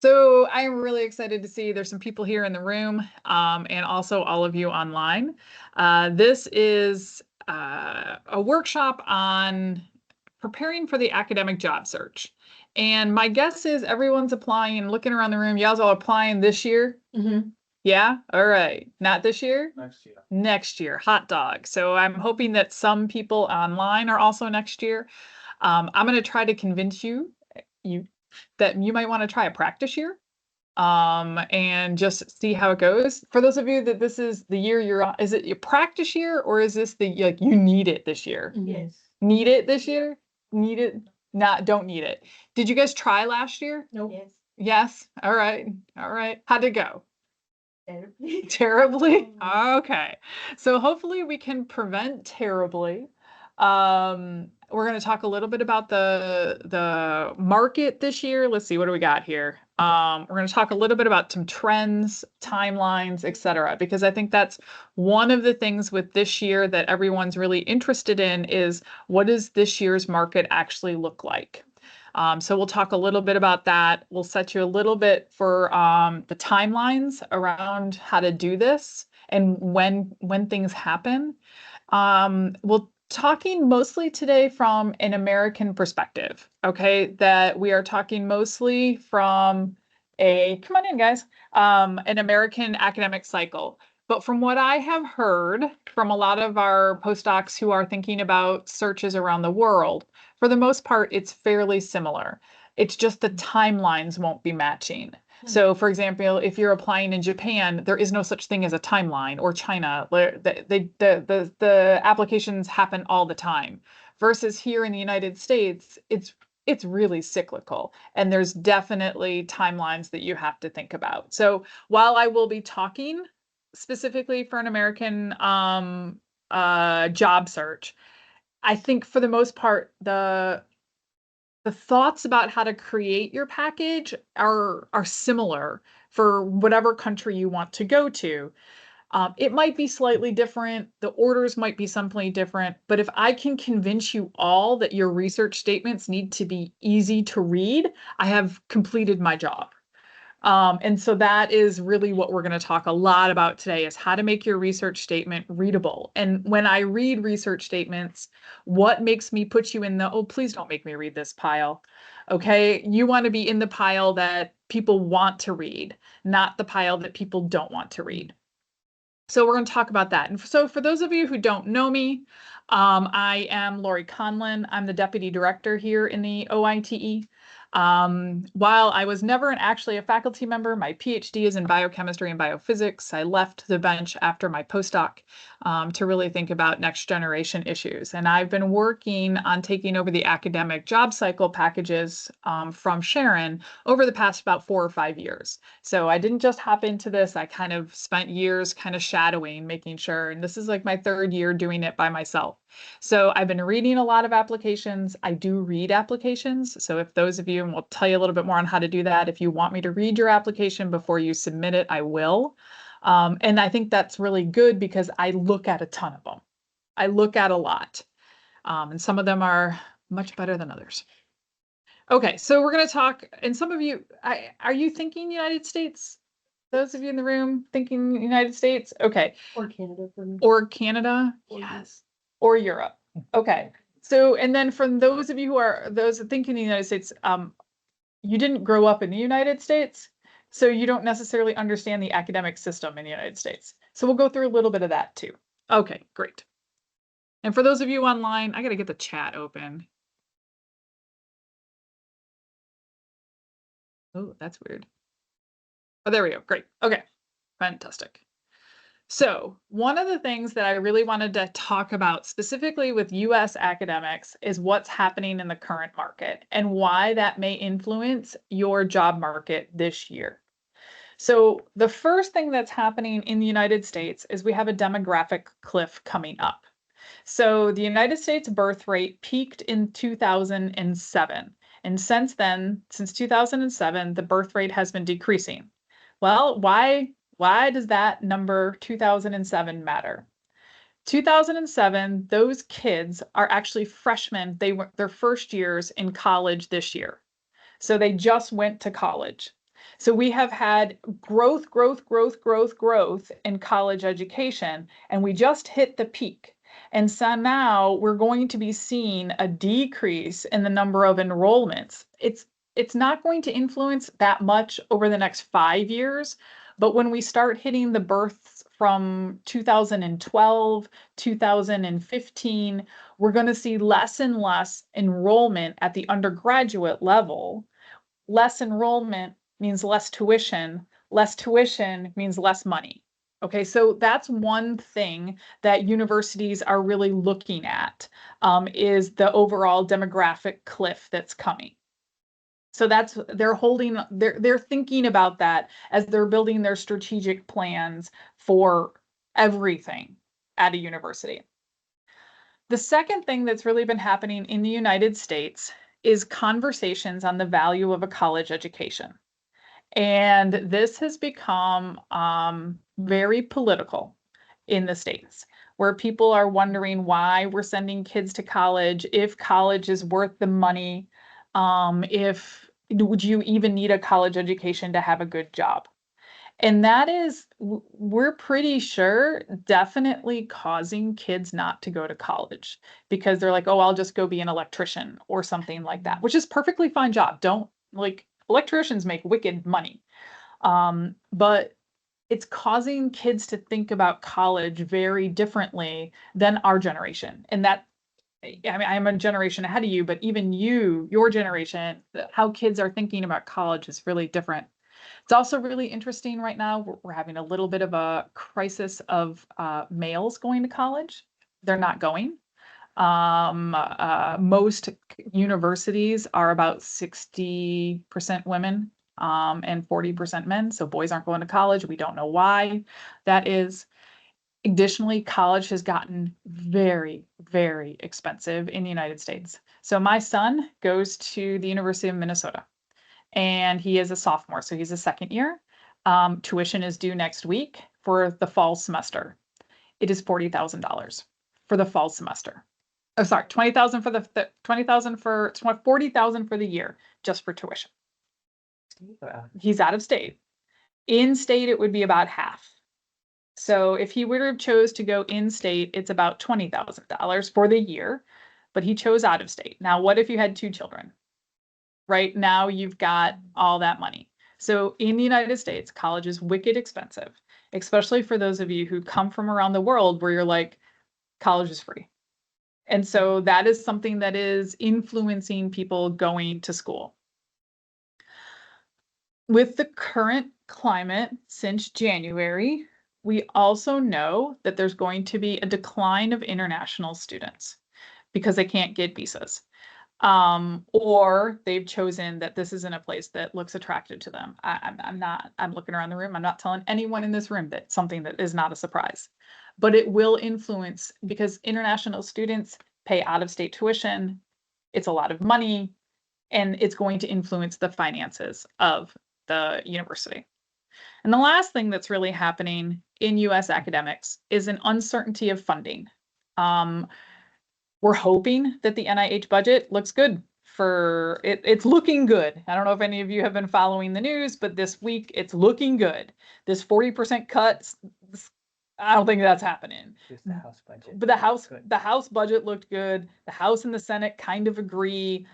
So I'm really excited to see there's some people here in the room, and also all of you online. This is a workshop on preparing for the academic job search. And my guess is everyone's applying and looking around the room. Y'all's all applying this year? Yeah? All right. Not this year? Next year. Next year. Hot dog. So I'm hoping that some people online are also next year. I'm going to try to convince you that you might want to try a practice year, and just see how it goes. For those of you that this is the year you're on, is it your practice year or is this the like you need it this year? Yes. Need it this year? Need it? Not don't need it. Did you guys try last year? Nope. Yes. Yes. All right. All right. How'd it go? Terribly. Terribly? Okay. So hopefully we can prevent terribly. We're going to talk a little bit about the market this year. Let's see, what do we got here? We're going to talk a little bit about some trends, timelines, etc., because I think that's one of the things with this year that everyone's really interested in is what does this year's market actually look like? So we'll talk a little bit about that. We'll set you a little bit for the timelines around how to do this and when things happen. We'll talking mostly today from an American perspective, okay? That we are talking mostly from come on in, guys, an American academic cycle. But from what I have heard from a lot of our postdocs who are thinking about searches around the world, for the most part, it's fairly similar. It's just the timelines won't be matching. So, for example, if you're applying in Japan, there is no such thing as a timeline, or China. The applications happen all the time. Versus here in the United States, it's really cyclical, and there's definitely timelines that you have to think about. So, while I will be talking specifically for an American job search, I think for the most part, the thoughts about how to create your package are similar for whatever country you want to go to. It might be slightly different. The orders might be something different, but if I can convince you all that your research statements need to be easy to read, I have completed my job. And so that is really what we're going to talk a lot about today is how to make your research statement readable. And when I read research statements, what makes me put you in the, oh, please don't make me read this pile. Okay. You want to be in the pile that people want to read, not the pile that people don't want to read. So we're going to talk about that. And so for those of you who don't know me, I am Lori Conlin. I'm the deputy director here in the OITE. While I was never actually a faculty member, my PhD is in biochemistry and biophysics. I left the bench after my postdoc to really think about next generation issues. And I've been working on taking over the academic job cycle packages from Sharon over the past about 4 or 5 years. So I didn't just hop into this. I kind of spent years kind of shadowing, making sure, and this is like my 3rd year doing it by myself. So I've been reading a lot of applications. I do read applications. So if those of you, and we'll tell you a little bit more on how to do that, if you want me to read your application before you submit it, I will. And I think that's really good because I look at a ton of them. I look at a lot. And some of them are much better than others. Okay, so we're going to talk, and some of you, are you thinking United States? Those of you in the room thinking United States? Okay. Or Canada for me. Or Canada? Yes. Or Europe. Okay. So, and then from those of you who are those thinking the United States, you didn't grow up in the United States, so you don't necessarily understand the academic system in the United States. So we'll go through a little bit of that too. Okay, great. And for those of you online, I got to get the chat open. Oh, that's weird. Oh, there we go. Great. Okay, fantastic. So one of the things that I really wanted to talk about specifically with US academics is what's happening in the current market and why that may influence your job market this year. So the first thing that's happening in the United States is we have a demographic cliff coming up. So the United States birth rate peaked in 2007. And since then, since 2007, the birth rate has been decreasing. Well, why does that number 2007 matter? 2007, those kids are actually freshmen. They were their first years in college this year. So they just went to college. So we have had growth in college education, and we just hit the peak. And so now we're going to be seeing a decrease in the number of enrollments. It's not going to influence that much over the next 5 years, but when we start hitting the births from 2012, 2015, we're going to see less and less enrollment at the undergraduate level. Less enrollment means less tuition. Less tuition means less money. Okay, so that's one thing that universities are really looking at, is the overall demographic cliff that's coming. So they're thinking about that as they're building their strategic plans for everything at a university. The second thing that's really been happening in the United States is conversations on the value of a college education. And this has become very political in the States, where people are wondering why we're sending kids to college, if college is worth the money, if would you even need a college education to have a good job? And that is, we're pretty sure, definitely causing kids not to go to college because they're like, oh, I'll just go be an electrician or something like that, which is perfectly fine job. Don't like electricians make wicked money. But it's causing kids to think about college very differently than our generation. And that, I mean, I'm a generation ahead of you, but even your generation, how kids are thinking about college is really different. It's also really interesting right now. We're having a little bit of a crisis of males going to college. They're not going. Most universities are about 60% women and 40% men. So boys aren't going to college. We don't know why that is. Additionally, college has gotten very, very expensive in the United States. So my son goes to the University of Minnesota and he is a sophomore, so he's a second year. Tuition is due next week for the fall semester. It is $40,000 for the fall semester. Oh, sorry, 20,000 for the 20,000 for 40,000 for the year just for tuition. He's out of state. In state, it would be about half. So if he would have chose to go in state, it's about $20,000 for the year, but he chose out of state. Now, what if you had two children? Right now, you've got all that money. So in the United States, college is wicked expensive, especially for those of you who come from around the world where you're like, college is free. And so that is something that is influencing people going to school. With the current climate since January, we also know that there's going to be a decline of international students because they can't get visas. Or they've chosen that this isn't a place that looks attractive to them. I'm looking around the room. I'm not telling anyone in this room that something that is not a surprise, but it will influence because international students pay out-of-state tuition. It's a lot of money, and it's going to influence the finances of the university. And the last thing that's really happening in US academics is an uncertainty of funding. We're hoping that the NIH budget looks good for it. It's looking good. I don't know if any of you have been following the news, but this week it's looking good. This 40% cut, I don't think that's happening. Just the House budget. But the House budget looked good. The House and the Senate kind of agree.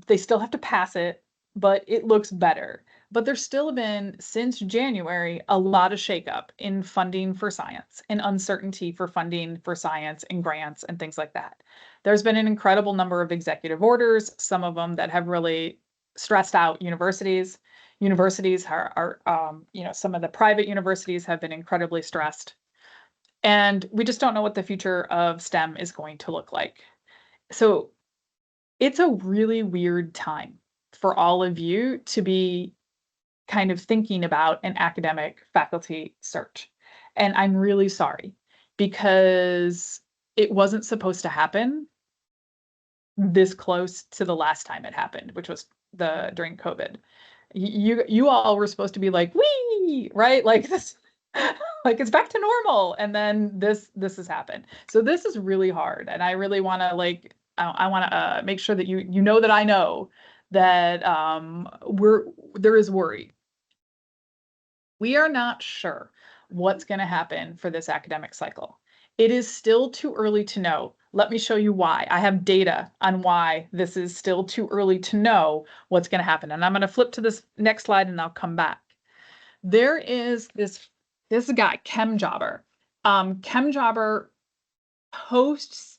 They still have to pass it, but it looks better. But there's still been, since January, a lot of shakeup in funding for science and uncertainty for funding for science and grants and things like that. There's been an incredible number of executive orders, some of them that have really stressed out universities. Universities are some of the private universities have been incredibly stressed. And we just don't know what the future of STEM is going to look like. So it's a really weird time for all of you to be kind of thinking about an academic faculty search. And I'm really sorry because it wasn't supposed to happen this close to the last time it happened, which was during COVID. You all were supposed to be like, wee, right? Like this, like it's back to normal. And then this has happened. So this is really hard. And I really want to I want to make sure that you know that I know that there is worry We are not sure what's going to happen for this academic cycle. It is still too early to know. Let me show you why. I have data on why this is still too early to know what's going to happen. And I'm going to flip to this next slide and I'll come back. There is this guy, ChemJobber. ChemJobber posts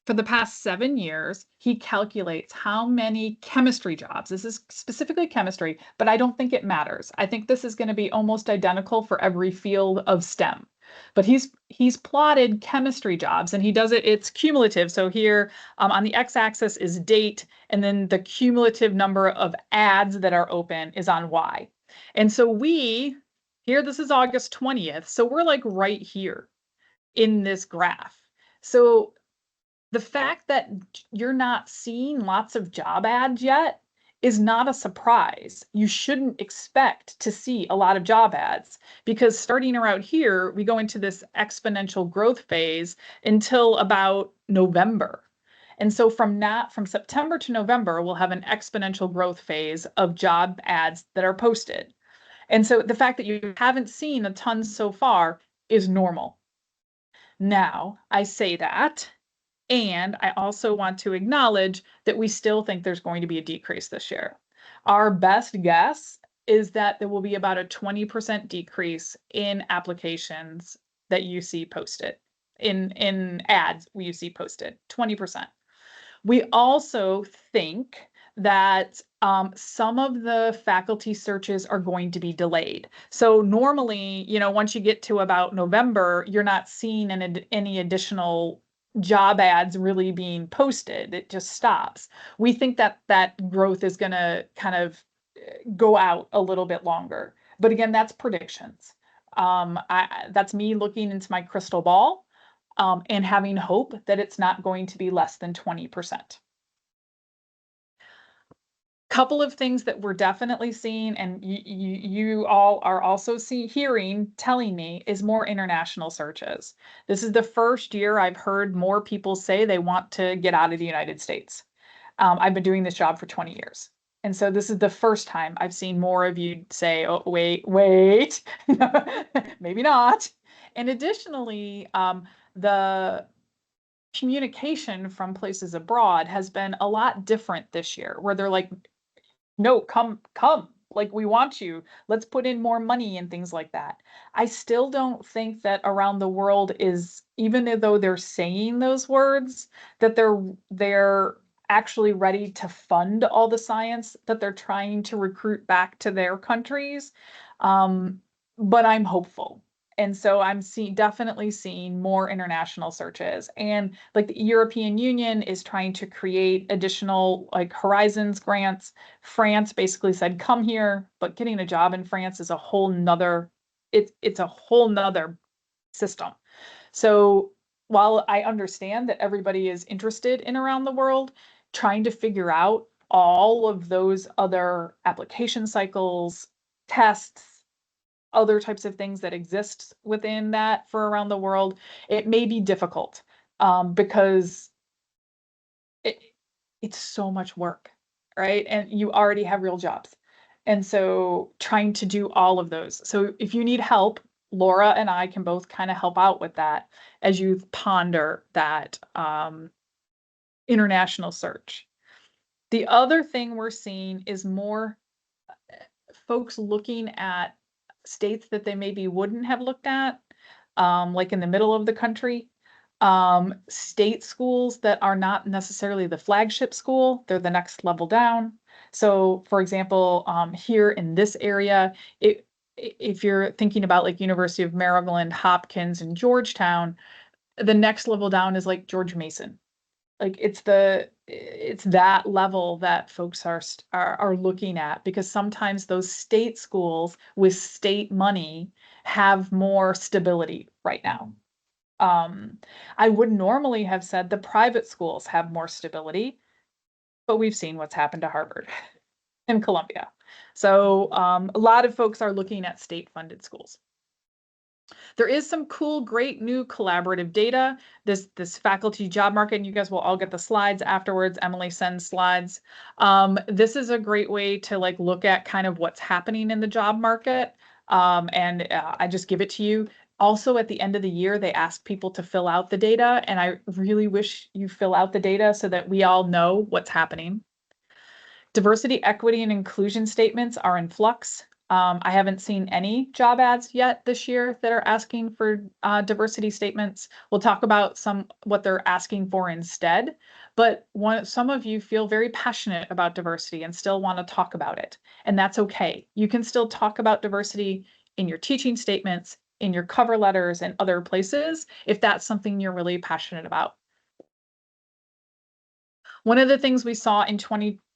for the past 7 years. He calculates how many chemistry jobs. This is specifically chemistry, but I don't think it matters. I think this is going to be almost identical for every field of STEM. But he's plotted chemistry jobs, and he does it. It's cumulative. So here on the x-axis is date, and then the cumulative number of ads that are open is on y. And so this is August 20th. So we're like right here in this graph. So the fact that you're not seeing lots of job ads yet is not a surprise. You shouldn't expect to see a lot of job ads because starting around here, we go into this exponential growth phase until about November. And so from September to November, we'll have an exponential growth phase of job ads that are posted. And so the fact that you haven't seen a ton so far is normal. Now, I say that, and I also want to acknowledge that we still think there's going to be a decrease this year. Our best guess is that there will be about a 20% decrease in applications that you see posted, in ads you see posted, 20%. We also think that some of the faculty searches are going to be delayed. So normally, once you get to about November, you're not seeing any additional job ads really being posted. It just stops. We think that growth is going to kind of go out a little bit longer. But again, that's predictions. That's me looking into my crystal ball and having hope that it's not going to be less than 20%. Couple of things that we're definitely seeing, and you all are also telling me, is more international searches. This is the first year I've heard more people say they want to get out of the United States. I've been doing this job for 20 years. And so this is the first time I've seen more of you say, oh, wait, maybe not. And additionally, the communication from places abroad has been a lot different this year, where they're like, no, come, like we want you. Let's put in more money and things like that. I still don't think that around the world is, even though they're saying those words, that they're actually ready to fund all the science that they're trying to recruit back to their countries. But I'm hopeful. And so I'm definitely seeing more international searches. And like the European Union is trying to create additional like Horizons grants. France basically said, come here, but getting a job in France is a whole nother, it's a whole nother system. So while I understand that everybody is interested in around the world, trying to figure out all of those other application cycles, tests, other types of things that exist within that for around the world, it may be difficult because it's so much work, right? And you already have real jobs. And so trying to do all of those. So if you need help, Laura and I can both kind of help out with that as you ponder that international search. The other thing we're seeing is more folks looking at states that they maybe wouldn't have looked at, like in the middle of the country, state schools that are not necessarily the flagship school, they're the next level down. So for example, here in this area, if you're thinking about like University of Maryland, Hopkins, and Georgetown, the next level down is like George Mason. Like it's that level that folks are looking at, because sometimes those state schools with state money have more stability right now. I would normally have said the private schools have more stability, but we've seen what's happened to Harvard and Columbia. So a lot of folks are looking at state-funded schools. There is some cool, great new collaborative data. This faculty job market, and you guys will all get the slides afterwards. Emily sends slides. This is a great way to like look at kind of what's happening in the job market. and I just give it to you. Also, at the end of the year, they ask people to fill out the data, and I really wish you fill out the data so that we all know what's happening. Diversity, equity, and inclusion statements are in flux. I haven't seen any job ads yet this year that are asking for diversity statements. We'll talk about what they're asking for instead. But some of you feel very passionate about diversity and still want to talk about it. And that's okay. You can still talk about diversity in your teaching statements, in your cover letters, and other places if that's something you're really passionate about. One of the things we saw in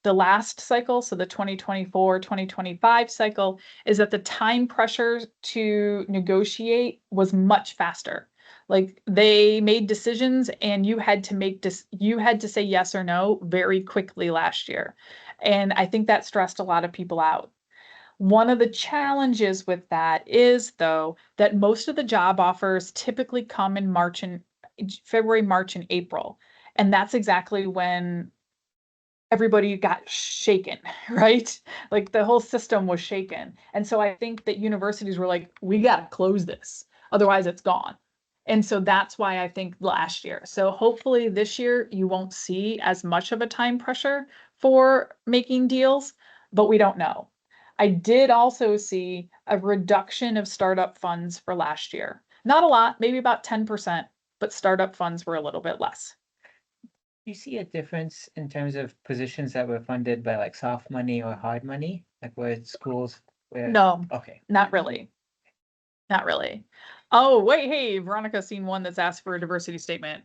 the last cycle, so the 2024, 2025 cycle, is that the time pressure to negotiate was much faster. Like they made decisions and you had to say yes or no very quickly last year. And I think that stressed a lot of people out. One of the challenges with that is, though, that most of the job offers typically come in February, March, and April. And that's exactly when everybody got shaken, right? Like the whole system was shaken. And so I think that universities were like, we got to close this, otherwise it's gone. And so that's why I think last year. So hopefully this year you won't see as much of a time pressure for making deals, but we don't know. I did also see a reduction of startup funds for last year. Not a lot, maybe about 10%, but startup funds were a little bit less. Do you see a difference in terms of positions that were funded by like soft money or hard money? Like where schools where No, okay. not really. Not really. Oh, wait, hey, Veronica's seen one that's asked for a diversity statement.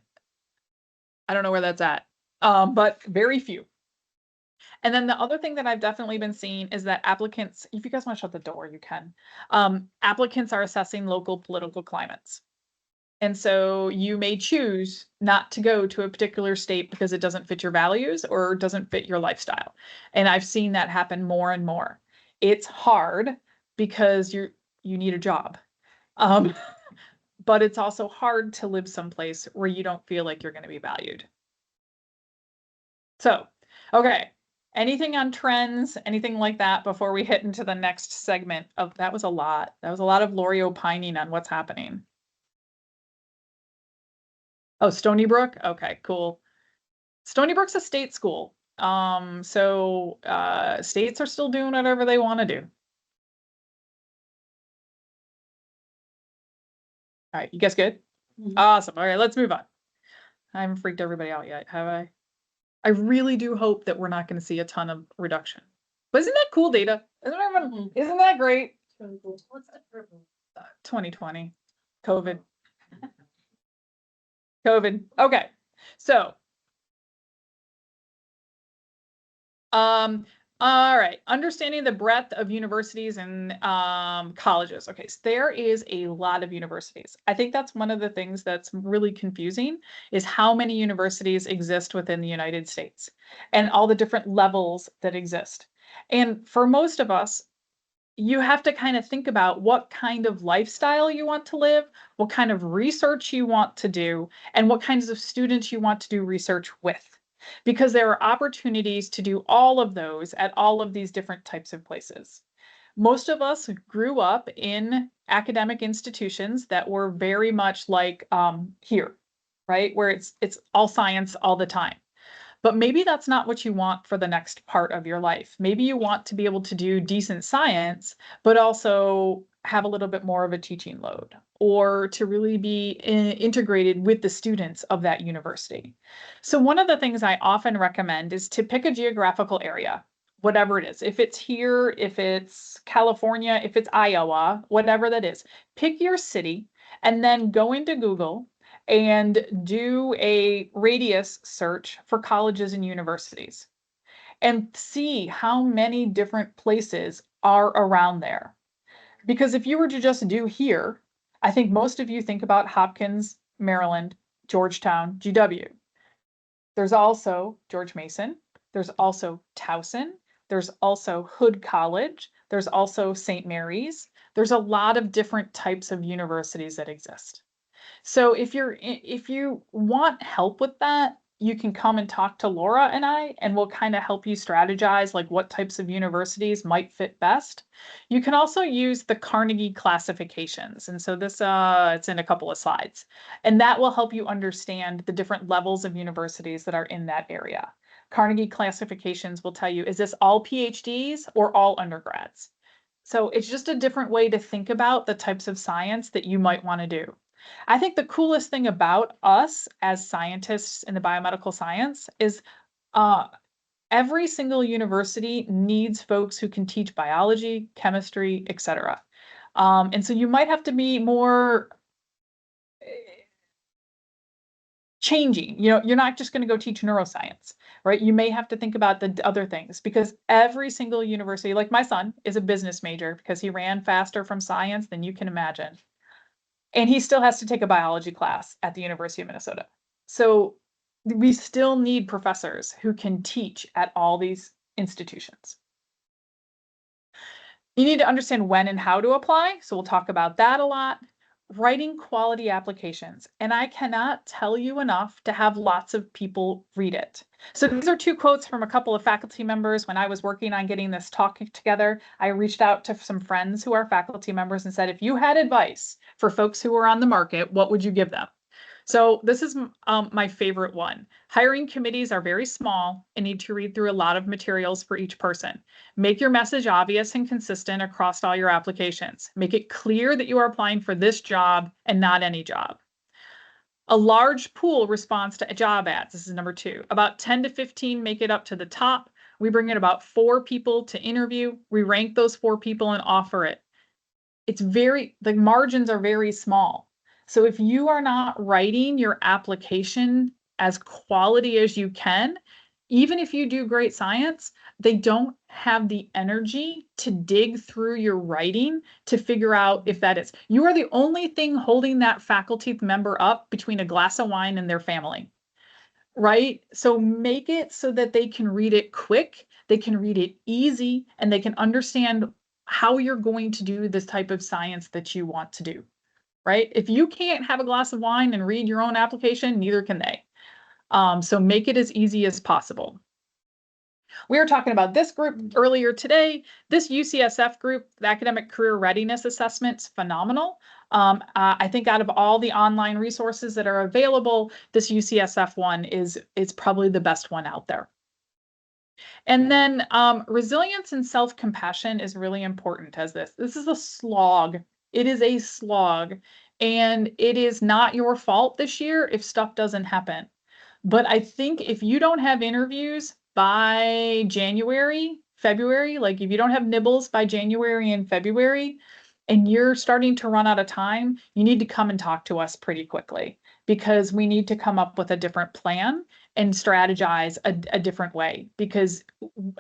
I don't know where that's at. But very few. And then the other thing that I've definitely been seeing is that applicants, if you guys want to shut the door, you can. Applicants are assessing local political climates. And so you may choose not to go to a particular state because it doesn't fit your values or doesn't fit your lifestyle. And I've seen that happen more and more. It's hard because you need a job. Um, but it's also hard to live someplace where you don't feel like you're going to be valued. So, okay. Anything on trends, anything like that before we hit into the next segment of that was a lot. That was a lot of Lori opining on what's happening. Oh, Stony Brook? Okay, cool. Stony Brook's a state school. So states are still doing whatever they want to do. All right, you guys good? Awesome. All right, let's move on. I haven't freaked everybody out yet, have I? I really do hope that we're not going to see a ton of reduction. But isn't that cool data? Isn't that great? What's that purple? 2020, COVID. COVID. Okay. So, all right. Understanding the breadth of universities and colleges. Okay, so there is a lot of universities. I think that's one of the things that's really confusing is how many universities exist within the United States and all the different levels that exist. And for most of us, you have to kind of think about what kind of lifestyle you want to live, what kind of research you want to do, and what kinds of students you want to do research with. Because there are opportunities to do all of those at all of these different types of places. Most of us grew up in academic institutions that were very much like here, right? Where it's all science all the time. But maybe that's not what you want for the next part of your life. Maybe you want to be able to do decent science, but also have a little bit more of a teaching load or to really be integrated with the students of that university. So one of the things I often recommend is to pick a geographical area, whatever it is. If it's here, if it's California, if it's Iowa, whatever that is, pick your city and then go into Google and do a radius search for colleges and universities and see how many different places are around there. Because if you were to just do here, I think most of you think about Hopkins, Maryland, Georgetown, GW. There's also George Mason. There's also Towson. There's also Hood College. There's also St. Mary's. There's a lot of different types of universities that exist. So if you want help with that, you can come and talk to Laura and I, and we'll kind of help you strategize like what types of universities might fit best. You can also use the Carnegie classifications. And so this, it's in a couple of slides, and that will help you understand the different levels of universities that are in that area. Carnegie classifications will tell you, is this all PhDs or all undergrads? So it's just a different way to think about the types of science that you might want to do. I think the coolest thing about us as scientists in the biomedical science is every single university needs folks who can teach biology, chemistry, etc. And so you might have to be more changing. You know, you're not just going to go teach neuroscience, right? You may have to think about the other things, because every single university, like my son is a business major because he ran faster from science than you can imagine. And he still has to take a biology class at the University of Minnesota. So we still need professors who can teach at all these institutions. You need to understand when and how to apply. So we'll talk about that a lot. Writing quality applications. And I cannot tell you enough to have lots of people read it. So these are two quotes from a couple of faculty members. When I was working on getting this talk together, I reached out to some friends who are faculty members and said, if you had advice for folks who are on the market, what would you give them? So this is my favorite one. Hiring committees are very small and need to read through a lot of materials for each person. Make your message obvious and consistent across all your applications. Make it clear that you are applying for this job and not any job. A large pool responds to job ads. This is number 2. About 10 to 15 make it up to the top. We bring in about 4 people to interview. We rank those 4 people and offer it. The margins are very small. So if you are not writing your application as quality as you can, even if you do great science, they don't have the energy to dig through your writing to figure out if that is. You are the only thing holding that faculty member up between a glass of wine and their family, right? So make it so that they can read it quick, they can read it easy, and they can understand how you're going to do this type of science that you want to do. Right? If you can't have a glass of wine and read your own application, neither can they. So make it as easy as possible. We were talking about this group earlier today. This UCSF group, the Academic Career Readiness Assessment's phenomenal. I think out of all the online resources that are available, this UCSF one is probably the best one out there. And then resilience and self-compassion is really important as this. This is a slog. It is a slog, and it is not your fault this year if stuff doesn't happen. But I think if you don't have interviews by January, February, like if you don't have nibbles by January and February, and you're starting to run out of time, you need to come and talk to us pretty quickly, because we need to come up with a different plan and strategize a different way, because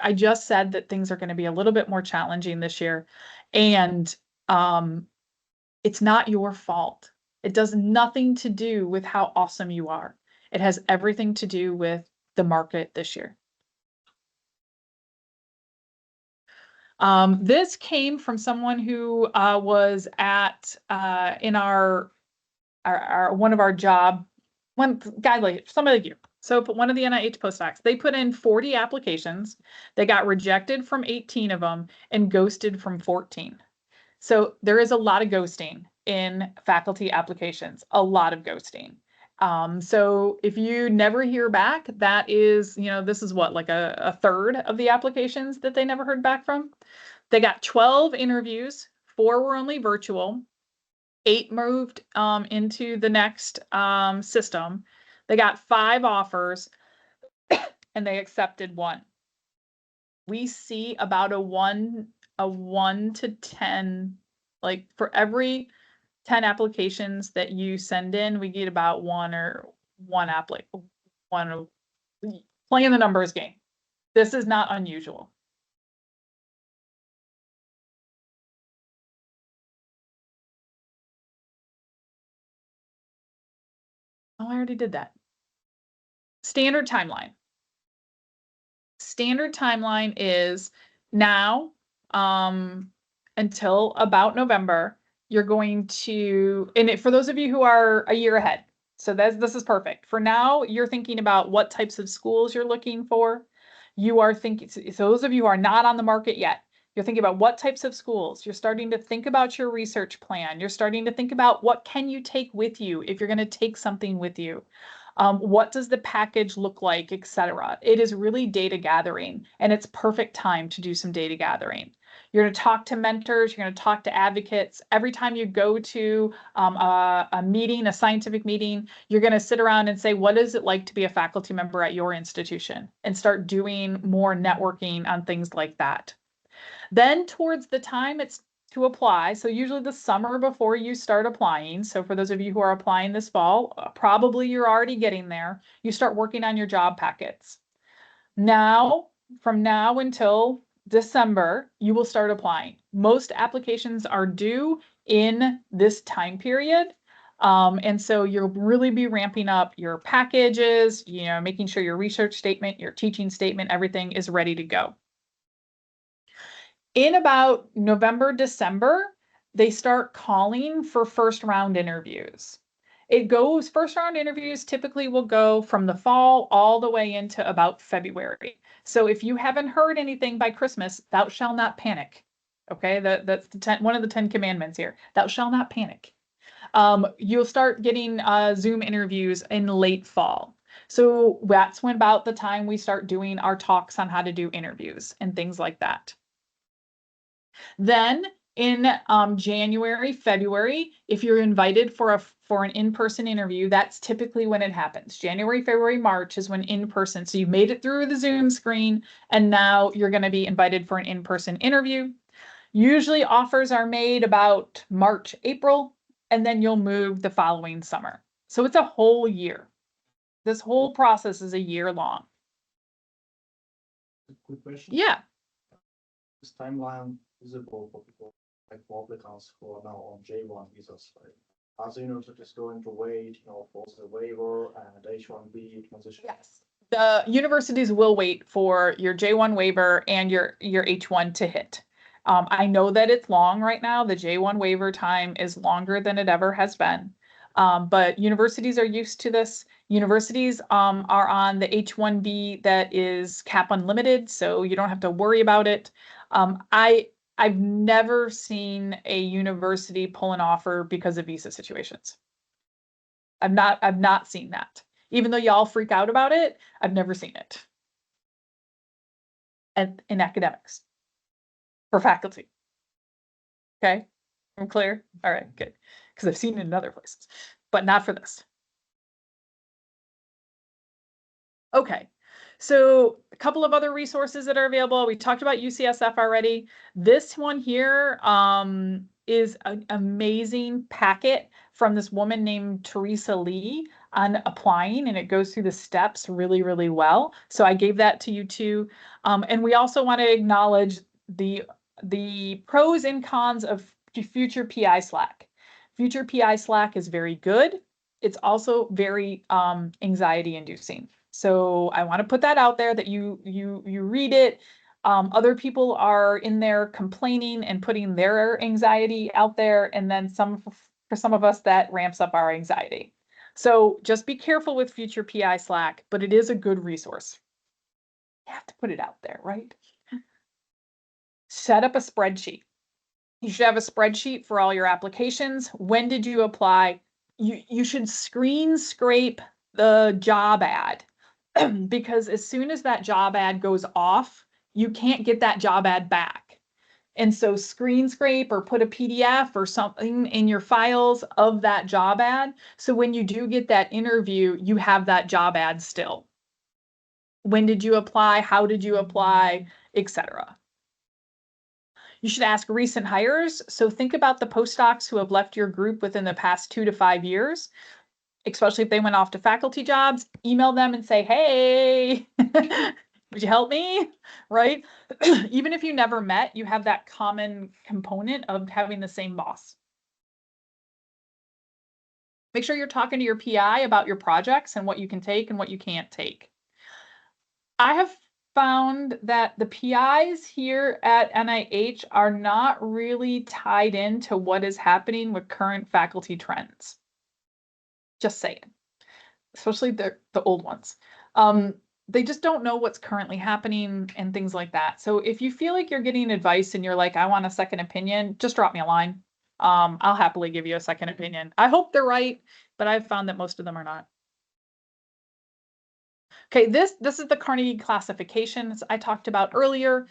I just said that things are going to be a little bit more challenging this year. And it's not your fault. It does nothing to do with how awesome you are. It has everything to do with the market this year. This came from someone who was at in our one of our some of you. So one of the NIH postdocs, they put in 40 applications. They got rejected from 18 of them and ghosted from 14. So there is a lot of ghosting in faculty applications, a lot of ghosting. So if you never hear back, that is, this is what, like a third of the applications that they never heard back from. They got 12 interviews, 4 were only virtual, 8 moved into the next system. They got 5 offers and they accepted 1. We see about a 1 to 10, like for every 10 applications that you send in, we get about one playing the numbers game. This is not unusual. Oh, I already did that. Standard timeline. Standard timeline is now until about November. You're going to, for those of you who are a year ahead, So this is perfect. For now, you're thinking about what types of schools you're looking for. You are thinking, so those of you who are not on the market yet, you're thinking about what types of schools. You're starting to think about your research plan. You're starting to think about what can you take with you if you're going to take something with you. What does the package look like, etc. It is really data gathering, and it's perfect time to do some data gathering. You're going to talk to mentors, you're going to talk to advocates. Every time you go to a meeting, a scientific meeting, you're going to sit around and say, what is it like to be a faculty member at your institution? And start doing more networking on things like that. Then towards the time it's to apply, so usually the summer before you start applying, so for those of you who are applying this fall, probably you're already getting there, you start working on your job packets. Now, from now until December, you will start applying. Most applications are due in this time period. And so you'll really be ramping up your packages, making sure your research statement, your teaching statement, everything is ready to go. In about November, December, they start calling for first round interviews. First round interviews typically will go from the fall all the way into about February. So if you haven't heard anything by Christmas, thou shalt not panic. Okay, that's one of the 10 commandments here. Thou shalt not panic. You'll start getting Zoom interviews in late fall. So that's when about the time we start doing our talks on how to do interviews and things like that. Then in January, February, if you're invited for an in-person interview, that's typically when it happens. January, February, March is when in-person. So you've made it through the Zoom screen, and now you're going to be invited for an in-person interview. Usually offers are made about March, April, and then you'll move the following summer. So it's a whole year. This whole process is a year long. Quick question. Yeah. This timeline visible for people like for applicants who are now on J1 visas, right? Are the universities going to wait, for the waiver and H1B transition? Yes. The universities will wait for your J1 waiver and your H1 to hit. I know that it's long right now. The J1 waiver time is longer than it ever has been. But universities are used to this. Universities are on the H1B that is cap unlimited, so you don't have to worry about it. I've never seen a university pull an offer because of visa situations. I've not seen that. Even though y'all freak out about it, I've never seen it. And in academics. For faculty. Okay, I'm clear? All right, good. Because I've seen it in other places, but not for this. Okay, so a couple of other resources that are available. We talked about UCSF already. This one here is an amazing packet from this woman named Teresa Lee on applying, and it goes through the steps really, really well. So I gave that to you too. And we also want to acknowledge the pros and cons of Future PI Slack. Future PI Slack is very good. It's also very anxiety inducing. So I want to put that out there that you read it. Other people are in there complaining and putting their anxiety out there, and then for some of us that ramps up our anxiety. So just be careful with Future PI Slack, but it is a good resource. You have to put it out there, right? Set up a spreadsheet. You should have a spreadsheet for all your applications. When did you apply? You should screen scrape the job ad because as soon as that job ad goes off, you can't get that job ad back. And so screen scrape or put a PDF or something in your files of that job ad. So when you do get that interview, you have that job ad still. When did you apply? How did you apply, etc. You should ask recent hires. So think about the postdocs who have left your group within the past 2 to 5 years, especially if they went off to faculty jobs. Email them and say, hey, would you help me? Right? Even if you never met, you have that common component of having the same boss. Make sure you're talking to your PI about your projects and what you can take and what you can't take. I have found that the PIs here at NIH are not really tied into what is happening with current faculty trends. Just saying. especially the old ones. They just don't know what's currently happening and things like that. So if you feel like you're getting advice and you're like, I want a second opinion, just drop me a line. I'll happily give you a second opinion. I hope they're right, but I've found that most of them are not. Okay, this is the Carnegie classifications I talked about earlier.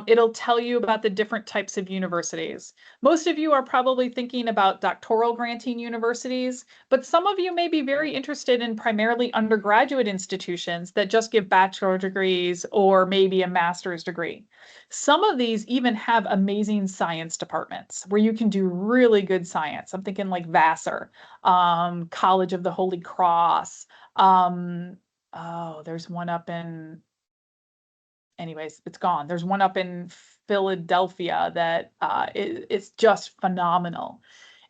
It'll tell you about the different types of universities. Most of you are probably thinking about doctoral granting universities, but some of you may be very interested in primarily undergraduate institutions that just give bachelor degrees or maybe a master's degree. Some of these even have amazing science departments where you can do really good science. I'm thinking like Vassar, College of the Holy Cross, oh, there's one up in, anyways, it's gone. There's one up in Philadelphia that it's just phenomenal.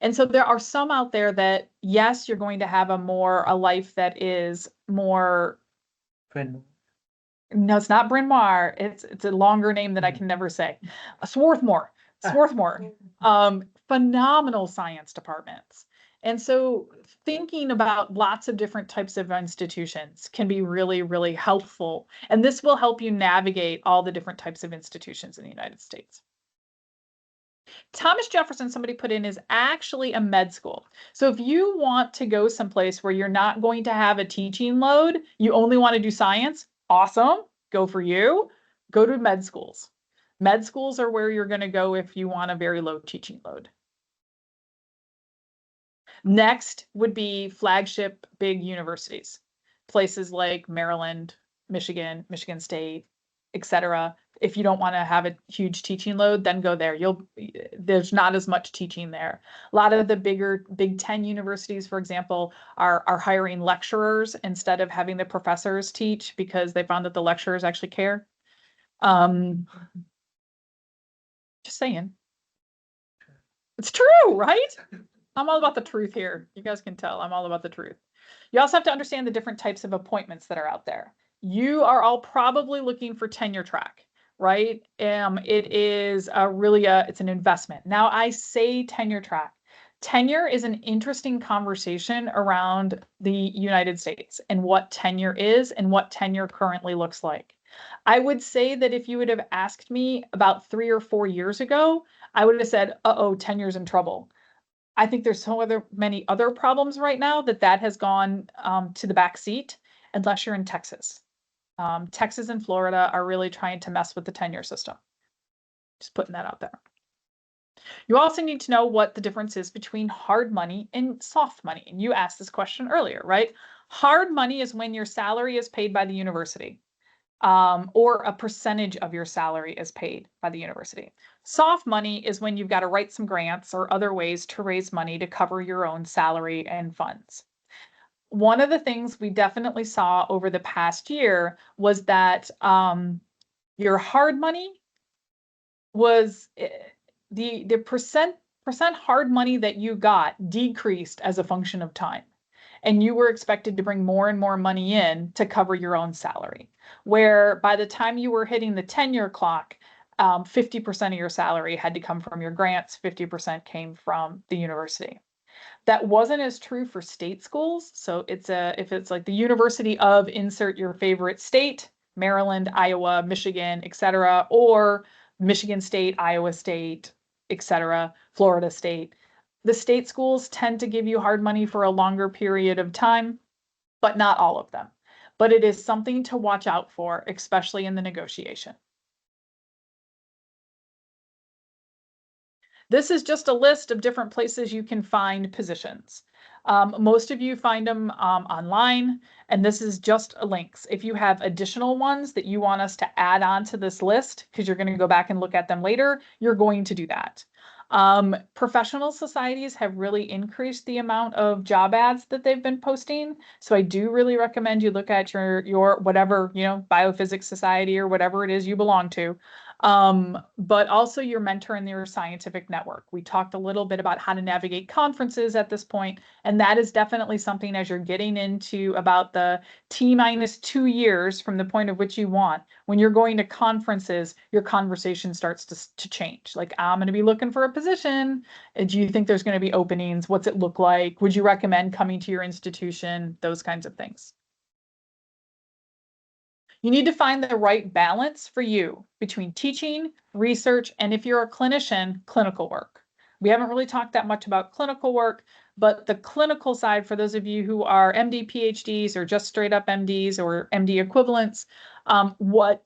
And so there are some out there that, yes, you're going to have a life that is more, Bryn- no, it's not Bryn Mawr. It's a longer name that I can never say. Swarthmore. Swarthmore. Phenomenal science departments. And so thinking about lots of different types of institutions can be really, really helpful. And this will help you navigate all the different types of institutions in the United States. Thomas Jefferson, somebody put in, is actually a med school. So if you want to go someplace where you're not going to have a teaching load, you only want to do science, awesome, go for you. Go to med schools. Med schools are where you're going to go if you want a very low teaching load. Next would be flagship big universities, places like Maryland, Michigan, Michigan State, etc. If you don't want to have a huge teaching load, then go there. There's not as much teaching there. A lot of the Big Ten universities, for example, are hiring lecturers instead of having the professors teach because they found that the lecturers actually care. Just saying. It's true, right? I'm all about the truth here. You guys can tell I'm all about the truth. You also have to understand the different types of appointments that are out there. You are all probably looking for tenure track, right? It is it's an investment. Now I say tenure track. Tenure is an interesting conversation around the United States and what tenure is and what tenure currently looks like. I would say that if you would have asked me about 3 or 4 years ago, I would have said, uh-oh, tenure's in trouble. I think there's many other problems right now that has gone to the back seat, unless you're in Texas. Texas and Florida are really trying to mess with the tenure system. Just putting that out there. You also need to know what the difference is between hard money and soft money. And you asked this question earlier, right? Hard money is when your salary is paid by the university. Or a percentage of your salary is paid by the university. Soft money is when you've got to write some grants or other ways to raise money to cover your own salary and funds. One of the things we definitely saw over the past year was that your hard money was the percent hard money that you got decreased as a function of time. And you were expected to bring more and more money in to cover your own salary. Where by the time you were hitting the tenure clock, 50% of your salary had to come from your grants, 50% came from the university. That wasn't as true for state schools. So if it's like the University of insert your favorite state, Maryland, Iowa, Michigan, etc., or Michigan State, Iowa State, etc., Florida State. The state schools tend to give you hard money for a longer period of time, but not all of them. But it is something to watch out for, especially in the negotiation. This is just a list of different places you can find positions. Most of you find them online, and this is just links. If you have additional ones that you want us to add on to this list, because you're going to go back and look at them later, you're going to do that. Professional societies have really increased the amount of job ads that they've been posting. So I do really recommend you look at your whatever, biophysics society or whatever it is you belong to. But also your mentor in your scientific network. We talked a little bit about how to navigate conferences at this point, and that is definitely something as you're getting into about the T-2 years from the point of which you want. When you're going to conferences, your conversation starts to change. Like, I'm going to be looking for a position. Do you think there's going to be openings? What's it look like? Would you recommend coming to your institution? Those kinds of things. You need to find the right balance for you between teaching, research, and if you're a clinician, clinical work. We haven't really talked that much about clinical work, but the clinical side, for those of you who are MD, PhDs, or just straight up MDs or MD equivalents, what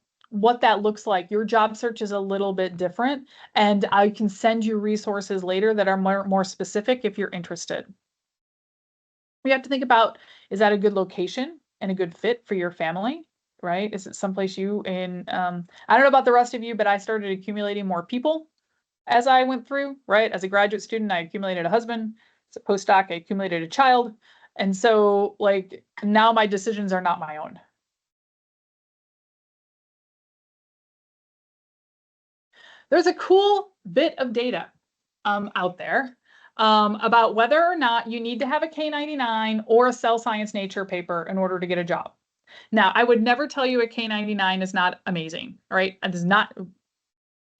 that looks like. Your job search is a little bit different, and I can send you resources later that are more specific if you're interested. We have to think about, is that a good location and a good fit for your family? Right? Is it someplace I don't know about the rest of you, but I started accumulating more people as I went through, right? As a graduate student, I accumulated a husband. As a postdoc, I accumulated a child. And so like now my decisions are not my own. There's a cool bit of data out there about whether or not you need to have a K99 or a Cell Science Nature paper in order to get a job. Now, I would never tell you a K99 is not amazing, right? It is not,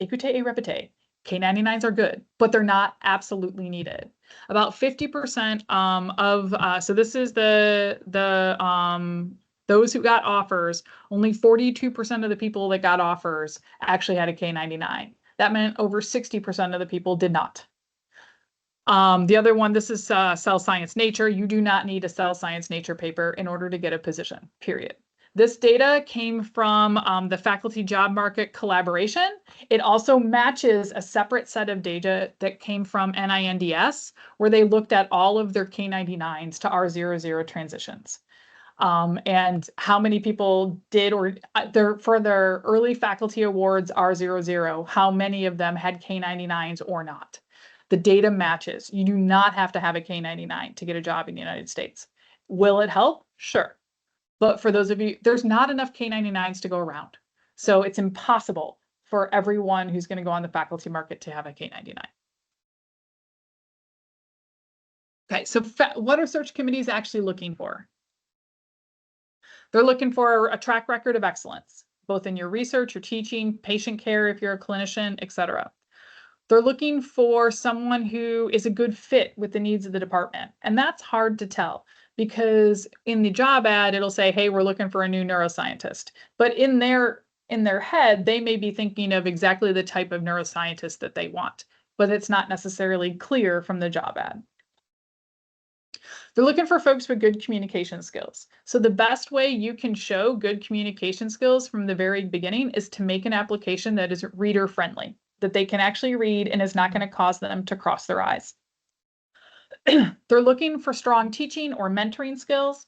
écoute et répétez. K99s are good, but they're not absolutely needed. About 50% so this is those who got offers, only 42% of the people that got offers actually had a K99. That meant over 60% of the people did not. The other one, this is Cell Science Nature. You do not need a Cell Science Nature paper in order to get a position, period. This data came from the Faculty Job Market Collaboration. It also matches a separate set of data that came from NINDS, where they looked at all of their K99s to R00 transitions. And how many people did, or for their early faculty awards R00, how many of them had K99s or not. The data matches. You do not have to have a K99 to get a job in the United States. Will it help? Sure. But for those of you, there's not enough K99s to go around. So it's impossible for everyone who's going to go on the faculty market to have a K99. Okay, so what are search committees actually looking for? They're looking for a track record of excellence, both in your research, your teaching, patient care, if you're a clinician, et cetera. They're looking for someone who is a good fit with the needs of the department. And that's hard to tell because in the job ad, it'll say, hey, we're looking for a new neuroscientist. But in their head, they may be thinking of exactly the type of neuroscientist that they want, but it's not necessarily clear from the job ad. They're looking for folks with good communication skills. So the best way you can show good communication skills from the very beginning is to make an application that is reader friendly, that they can actually read and is not going to cause them to cross their eyes. They're looking for strong teaching or mentoring skills.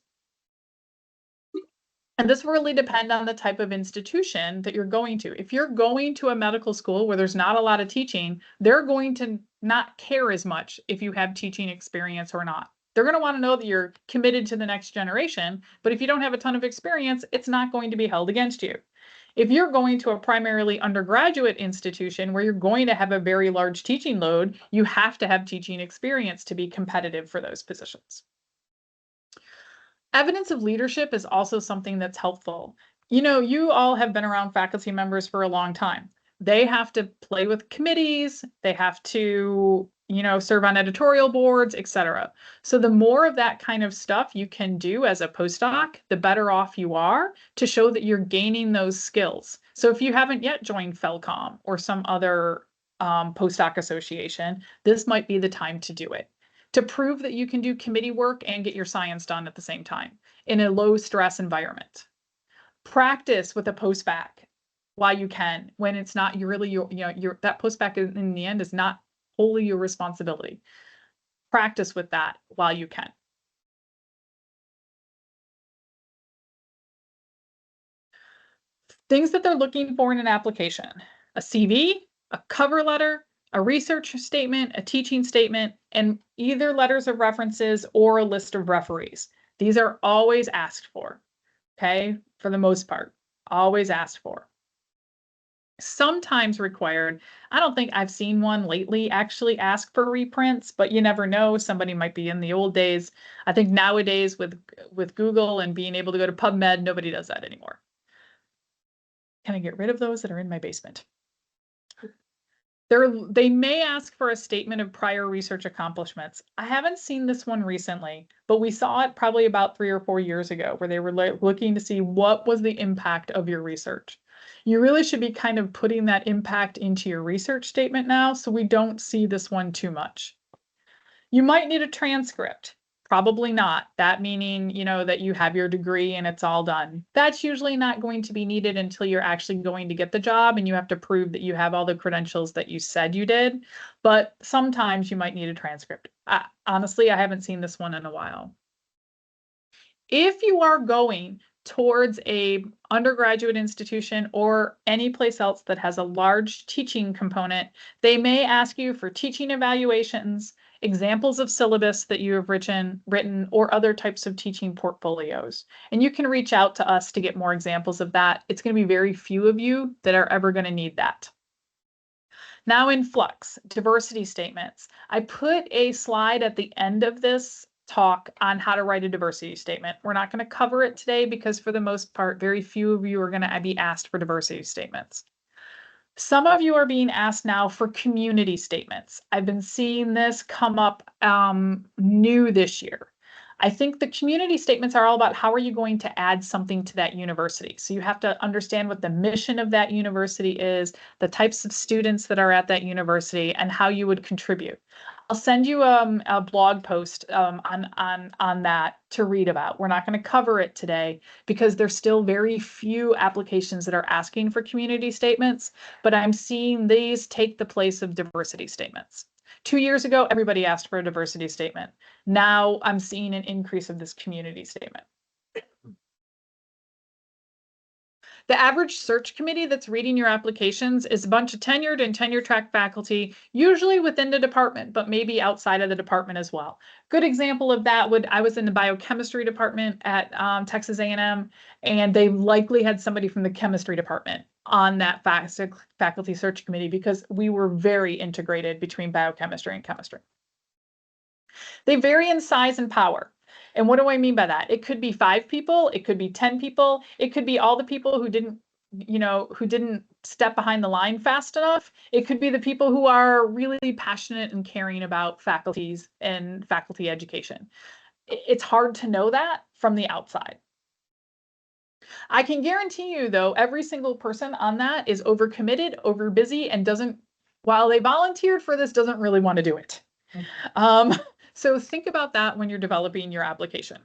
And this will really depend on the type of institution that you're going to. If you're going to a medical school where there's not a lot of teaching, they're going to not care as much if you have teaching experience or not. They're going to want to know that you're committed to the next generation, but if you don't have a ton of experience, it's not going to be held against you. If you're going to a primarily undergraduate institution where you're going to have a very large teaching load, you have to have teaching experience to be competitive for those positions. Evidence of leadership is also something that's helpful. You know, you all have been around faculty members for a long time. They have to play with committees, they have to, you know, serve on editorial boards, etc. So the more of that kind of stuff you can do as a postdoc, the better off you are to show that you're gaining those skills. So if you haven't yet joined FELCOM or some other postdoc association, this might be the time to do it, to prove that you can do committee work and get your science done at the same time in a low stress environment. Practice with a postbac while you can, when it's not that postbac in the end is not wholly your responsibility. Practice with that while you can. Things that they're looking for in an application: a CV, a cover letter, a research statement, a teaching statement, and either letters of references or a list of referees. These are always asked for, okay? For the most part, always asked for. sometimes required. I don't think I've seen one lately actually ask for reprints, but you never know. Somebody might be in the old days. I think nowadays with Google and being able to go to PubMed, nobody does that anymore. Can I get rid of those that are in my basement? They may ask for a statement of prior research accomplishments. I haven't seen this one recently, but we saw it probably about 3 or 4 years ago where they were looking to see what was the impact of your research. You really should be kind of putting that impact into your research statement now, so we don't see this one too much. You might need a transcript. Probably not. That meaning, that you have your degree and it's all done. That's usually not going to be needed until you're actually going to get the job and you have to prove that you have all the credentials that you said you did. But sometimes you might need a transcript. Honestly, I haven't seen this one in a while. If you are going towards a undergraduate institution or any place else that has a large teaching component, they may ask you for teaching evaluations, examples of syllabus that you have written, or other types of teaching portfolios. And you can reach out to us to get more examples of that. It's going to be very few of you that are ever going to need that. Now in Flux, diversity statements. I put a slide at the end of this talk on how to write a diversity statement. We're not going to cover it today because for the most part, very few of you are going to be asked for diversity statements. Some of you are being asked now for community statements. I've been seeing this come up new this year. I think the community statements are all about how are you going to add something to that university. So you have to understand what the mission of that university is, the types of students that are at that university, and how you would contribute. I'll send you a blog post on that to read about. We're not going to cover it today because there's still very few applications that are asking for community statements, but I'm seeing these take the place of diversity statements. 2 years ago, everybody asked for a diversity statement. Now I'm seeing an increase of this community statement. The average search committee that's reading your applications is a bunch of tenured and tenure track faculty, usually within the department, but maybe outside of the department as well. Good example of that I was in the biochemistry department at Texas A&M, and they likely had somebody from the chemistry department on that faculty search committee because we were very integrated between biochemistry and chemistry. They vary in size and power. And what do I mean by that? It could be 5 people, it could be 10 people, it could be all the people who didn't step behind the line fast enough. It could be the people who are really passionate and caring about faculties and faculty education. It's hard to know that from the outside. I can guarantee you though, every single person on that is overcommitted, overbusy, and while they volunteered for this, doesn't really want to do it. So think about that when you're developing your application.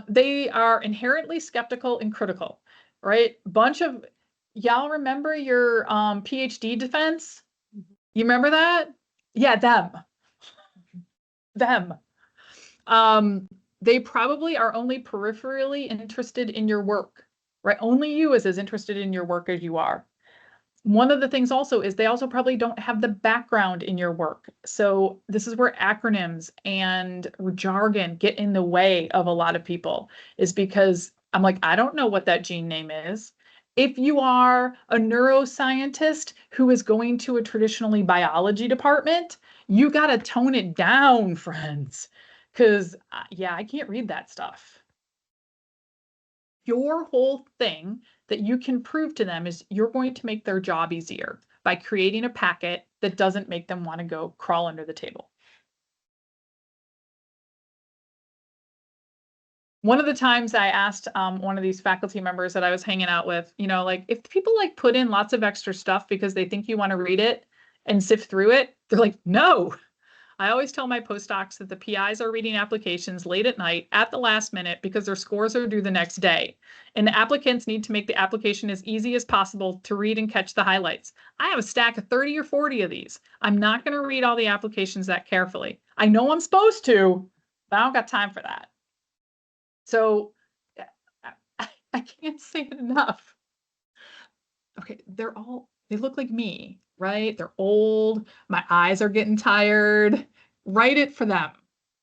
They are inherently skeptical and critical, right? Y'all remember your PhD defense? You remember that? Yeah, them. They probably are only peripherally interested in your work, right? Only you is as interested in your work as you are. One of the things also is they also probably don't have the background in your work. So this is where acronyms and jargon get in the way of a lot of people, is because I'm like, I don't know what that gene name is. If you are a neuroscientist who is going to a traditionally biology department, you got to tone it down, friends, because yeah, I can't read that stuff. Your whole thing that you can prove to them is you're going to make their job easier by creating a packet that doesn't make them want to go crawl under the table. One of the times I asked one of these faculty members that I was hanging out with, like if people put in lots of extra stuff because they think you want to read it and sift through it, they're like, no. I always tell my postdocs that the PIs are reading applications late at night at the last minute because their scores are due the next day. And the applicants need to make the application as easy as possible to read and catch the highlights. I have a stack of 30 or 40 of these. I'm not going to read all the applications that carefully. I know I'm supposed to, but I don't got time for that. So I can't say it enough. Okay, they look like me, right? They're old. My eyes are getting tired. Write it for them.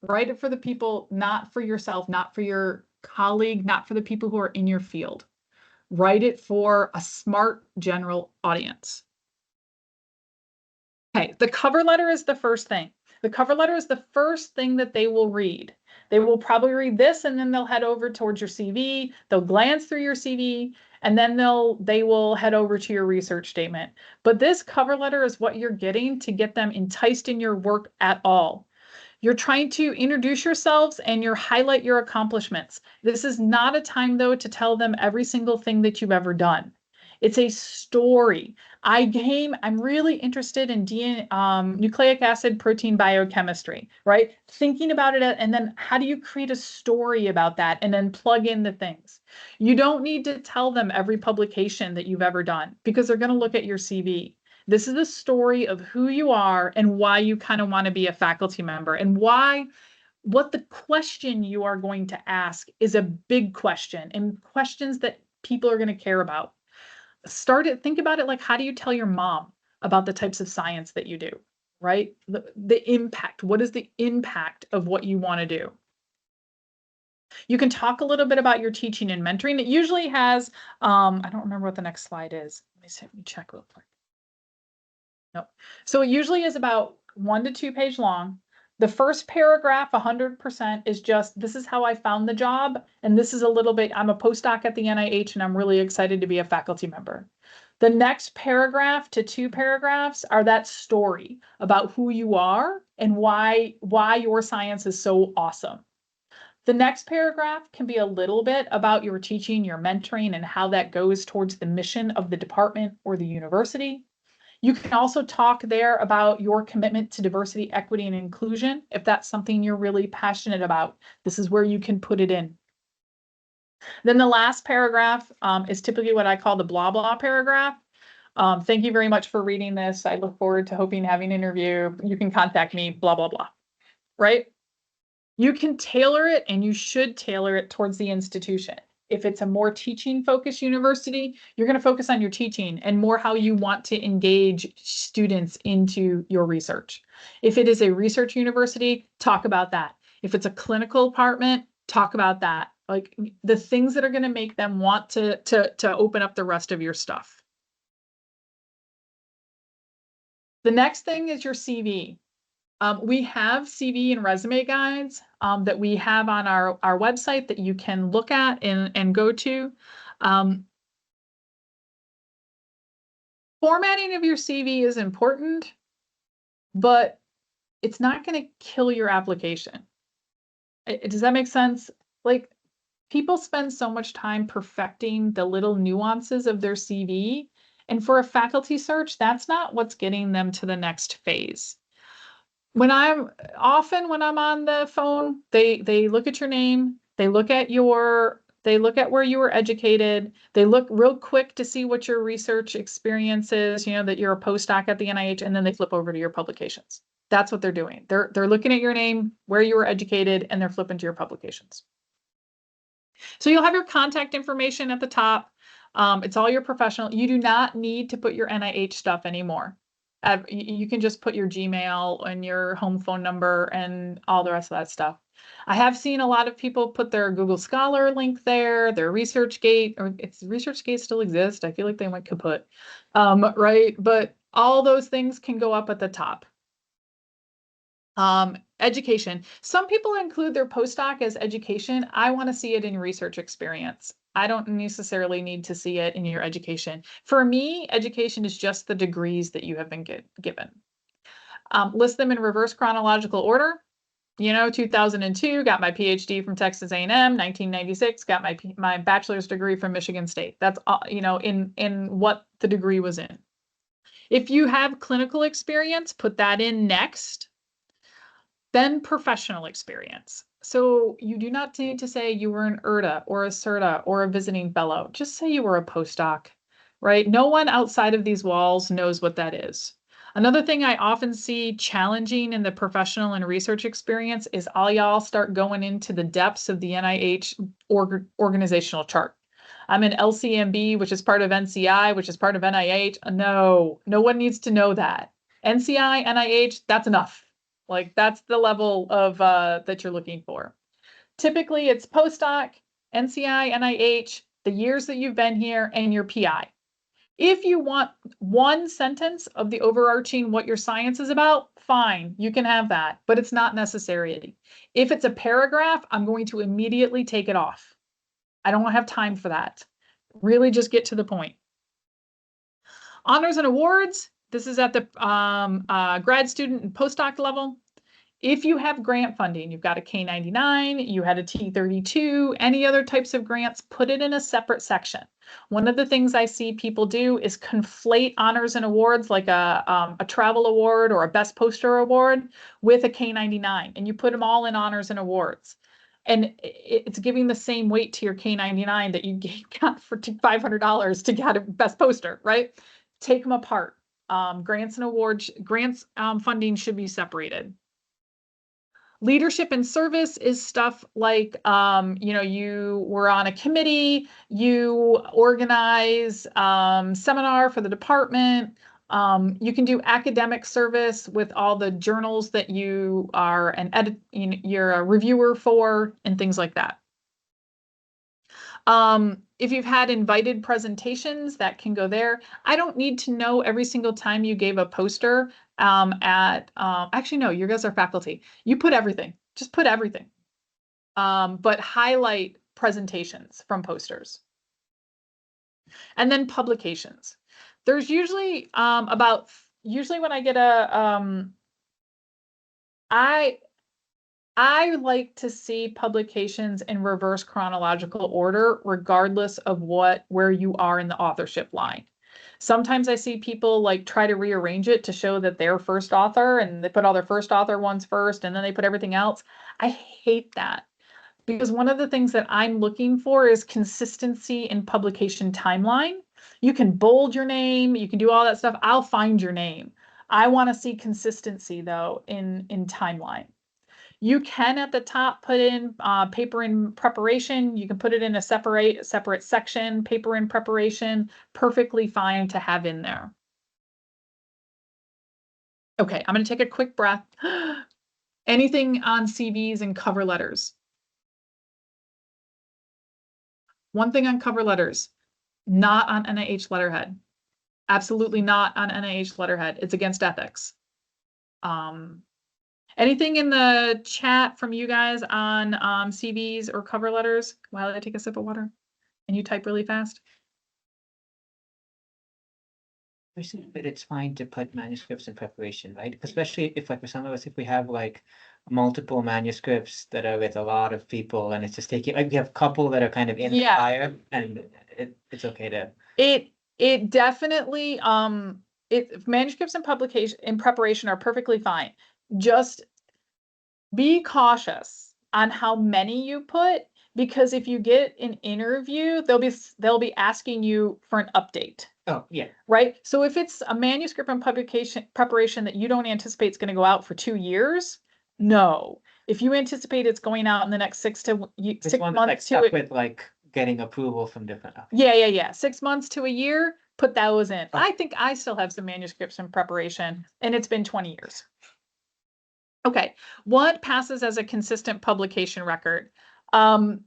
Write it for the people, not for yourself, not for your colleague, not for the people who are in your field. Write it for a smart general audience. Okay, the cover letter is the first thing. The cover letter is the first thing that they will read. They will probably read this and then they'll head over towards your CV. They'll glance through your CV and then they will head over to your research statement. But this cover letter is what you're getting to get them enticed in your work at all. You're trying to introduce yourselves and you're highlight your accomplishments. This is not a time though to tell them every single thing that you've ever done. It's a story. I'm really interested in nucleic acid protein biochemistry, right? Thinking about it, and then how do you create a story about that and then plug in the things? You don't need to tell them every publication that you've ever done because they're going to look at your CV. This is the story of who you are and why you kind of want to be a faculty member and what the question you are going to ask is a big question and questions that people are going to care about. Think about it like, how do you tell your mom about the types of science that you do, right? The impact, what is the impact of what you want to do? You can talk a little bit about your teaching and mentoring. It usually has, I don't remember what the next slide is. Let me check real quick. Nope. So it usually is about 1 to 2 page long. The first paragraph, 100%, is just, this is how I found the job. And this is a little bit, I'm a postdoc at the NIH and I'm really excited to be a faculty member. The next paragraph to 2 paragraphs are that story about who you are and why your science is so awesome. The next paragraph can be a little bit about your teaching, your mentoring, and how that goes towards the mission of the department or the university. You can also talk there about your commitment to diversity, equity, and inclusion. If that's something you're really passionate about, this is where you can put it in. Then the last paragraph is typically what I call the blah, blah paragraph. Thank you very much for reading this. I look forward to having an interview. You can contact me, blah, blah, blah, right? You can tailor it and you should tailor it towards the institution. If it's a more teaching focused university, you're going to focus on your teaching and more how you want to engage students into your research. If it is a research university, talk about that. If it's a clinical department, talk about that. Like the things that are going to make them want to open up the rest of your stuff. The next thing is your CV. We have CV and resume guides that we have on our website that you can look at and go to. Formatting of your CV is important, but it's not going to kill your application. Does that make sense? Like people spend so much time perfecting the little nuances of their CV. And for a faculty search, that's not what's getting them to the next phase. When I'm on the phone, they look at your name, they look at where you were educated, they look real quick to see what your research experience is, that you're a postdoc at the NIH, and then they flip over to your publications. That's what they're doing. They're looking at your name, where you were educated, and they're flipping to your publications. So you'll have your contact information at the top. It's all your professional. You do not need to put your NIH stuff anymore. You can just put your Gmail and your home phone number and all the rest of that stuff. I have seen a lot of people put their Google Scholar link there, their ResearchGate, or if ResearchGate still exists, I feel like they went kaput, right? But all those things can go up at the top. Education. Some people include their postdoc as education. I want to see it in research experience. I don't necessarily need to see it in your education. For me, education is just the degrees that you have been given. List them in reverse chronological order. 2002, got my PhD from Texas A&M, 1996, got my bachelor's degree from Michigan State. That's all, in what the degree was in. If you have clinical experience, put that in next. Then professional experience. So you do not need to say you were an IRTA or a CERTA or a visiting fellow. Just say you were a postdoc, right? No one outside of these walls knows what that is. Another thing I often see challenging in the professional and research experience is all y'all start going into the depths of the NIH organizational chart. I'm in LCMB, which is part of NCI, which is part of NIH. No one needs to know that. NCI, NIH, that's enough. Like that's the level of that you're looking for. Typically it's postdoc, NCI, NIH, the years that you've been here, and your PI. If you want one sentence of the overarching what your science is about, fine, you can have that, but it's not necessary. If it's a paragraph, I'm going to immediately take it off. I don't have time for that. Really just get to the point. Honors and awards, this is at the grad student and postdoc level. If you have grant funding, you've got a K-99, you had a T-32, any other types of grants, put it in a separate section. One of the things I see people do is conflate honors and awards like a travel award or a best poster award with a K-99, and you put them all in honors and awards. And it's giving the same weight to your K-99 that you got for $500 to get a best poster, right? Take them apart. Grants and awards, grants funding should be separated. Leadership and service is stuff like, you were on a committee, you organize seminar for the department. You can do academic service with all the journals that you are you're a reviewer for and things like that. If you've had invited presentations, that can go there. I don't need to know every single time you gave a poster actually, no, you guys are faculty. You put everything, just put everything. But highlight presentations from posters. And then publications. There's usually usually when I get I like to see publications in reverse chronological order, regardless of where you are in the authorship line. Sometimes I see people like try to rearrange it to show that they're first author and they put all their first author ones first and then they put everything else. I hate that because one of the things that I'm looking for is consistency in publication timeline. You can bold your name, you can do all that stuff. I'll find your name. I want to see consistency though in timeline. You can at the top put in paper in preparation. You can put it in a separate section, paper in preparation, perfectly fine to have in there. Okay, I'm going to take a quick breath. Anything on CVs and cover letters? One thing on cover letters, not on NIH letterhead. Absolutely not on NIH letterhead. It's against ethics. Anything in the chat from you guys on CVs or cover letters while I take a sip of water and you type really fast? But it's fine to put manuscripts in preparation, right? Especially if, like, for some of us, if we have like multiple manuscripts that are with a lot of people and it's just taking, like, we have a couple that are kind of in the fire, and it's okay to. It definitely manuscripts and publication in preparation are perfectly fine. Just be cautious on how many you put, because if you get an interview, they'll be asking you for an update. Oh, yeah. Right. So if it's a manuscript and publication preparation that you don't anticipate is going to go out for 2 years, no. If you anticipate it's going out in the next 6 months to with like getting approval from different. Yeah. 6 months to a year, put those in. Oh. I think I still have some manuscripts in preparation, and it's been 20 years. Okay, what passes as a consistent publication record? I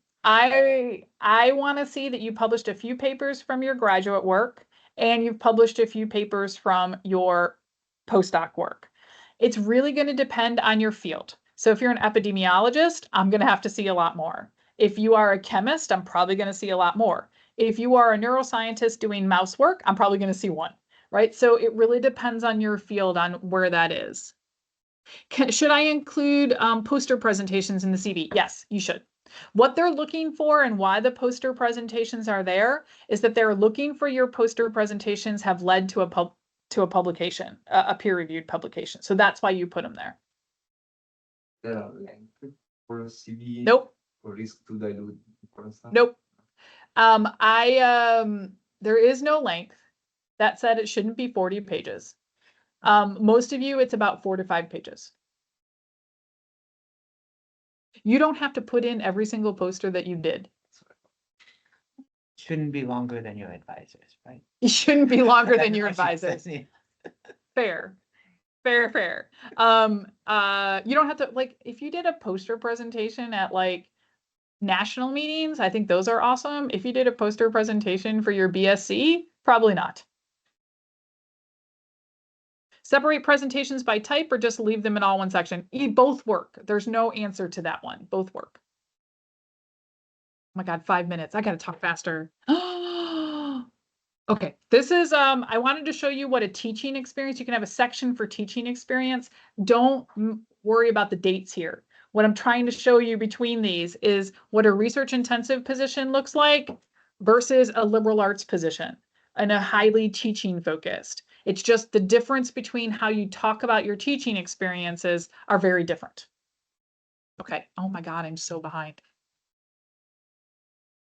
want to see that you published a few papers from your graduate work and you've published a few papers from your postdoc work. It's really going to depend on your field. So if you're an epidemiologist, I'm going to have to see a lot more. If you are a chemist, I'm probably going to see a lot more. If you are a neuroscientist doing mouse work, I'm probably going to see one, right? So it really depends on your field on where that is. Should I include poster presentations in the CV? Yes, you should. What they're looking for and why the poster presentations are there is that they're looking for your poster presentations have led to a publication, a peer-reviewed publication. So that's why you put them there. For CV. Nope. For risk to dilute important stuff. Nope. There is no length. That said, it shouldn't be 40 pages. Most of you, it's about 4 to 5 pages. You don't have to put in every single poster that you did. Shouldn't be longer than your advisors, right? It shouldn't be longer than your That's what advisors. she says. Fair. You don't have to, like, if you did a poster presentation at like national meetings, I think those are awesome. If you did a poster presentation for your BSc, probably not. Separate presentations by type or just leave them in all one section. Both work. There's no answer to that one. Both work. Oh my God, 5 minutes. I gotta talk faster. Okay, this is, I wanted to show you what a teaching experience, you can have a section for teaching experience. Don't worry about the dates here. What I'm trying to show you between these is what a research intensive position looks like versus a liberal arts position and a highly teaching focused. It's just the difference between how you talk about your teaching experiences are very different. Okay, oh my God, I'm so behind.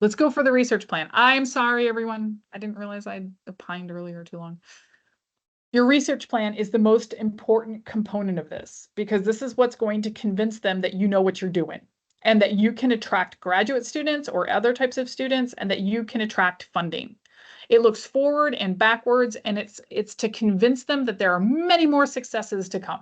Let's go for the research plan. I'm sorry, everyone. I didn't realize I opined earlier too long. Your research plan is the most important component of this because this is what's going to convince them that you know what you're doing and that you can attract graduate students or other types of students and that you can attract funding. It looks forward and backwards, and it's to convince them that there are many more successes to come.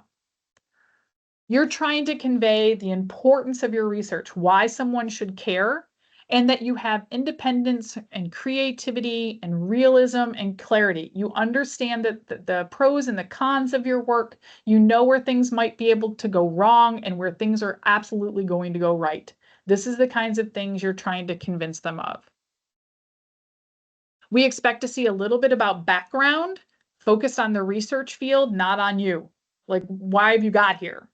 You're trying to convey the importance of your research, why someone should care, and that you have independence and creativity and realism and clarity. You understand that the pros and the cons of your work. You know where things might be able to go wrong and where things are absolutely going to go right. This is the kinds of things you're trying to convince them of. We expect to see a little bit about background focused on the research field, not on you. Like, why have you got here?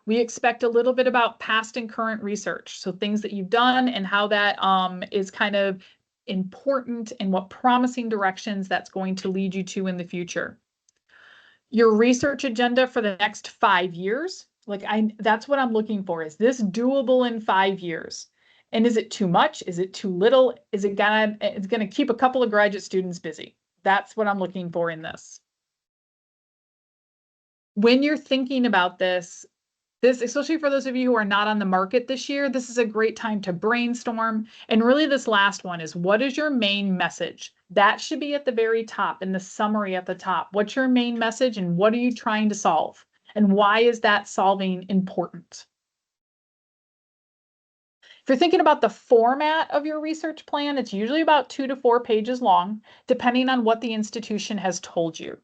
We expect a little bit about past and current research. So things that you've done and how that is kind of important and what promising directions that's going to lead you to in the future. Your research agenda for the next 5 years, that's what I'm looking for. Is this doable in 5 years? And is it too much? Is it too little? Is it it's gonna keep a couple of graduate students busy? That's what I'm looking for in this. When you're thinking about this, especially for those of you who are not on the market this year, this is a great time to brainstorm. And really this last one is, what is your main message? That should be at the very top in the summary at the top. What's your main message and what are you trying to solve? And why is that solving important? If you're thinking about the format of your research plan, it's usually about 2 to 4 pages long, depending on what the institution has told you.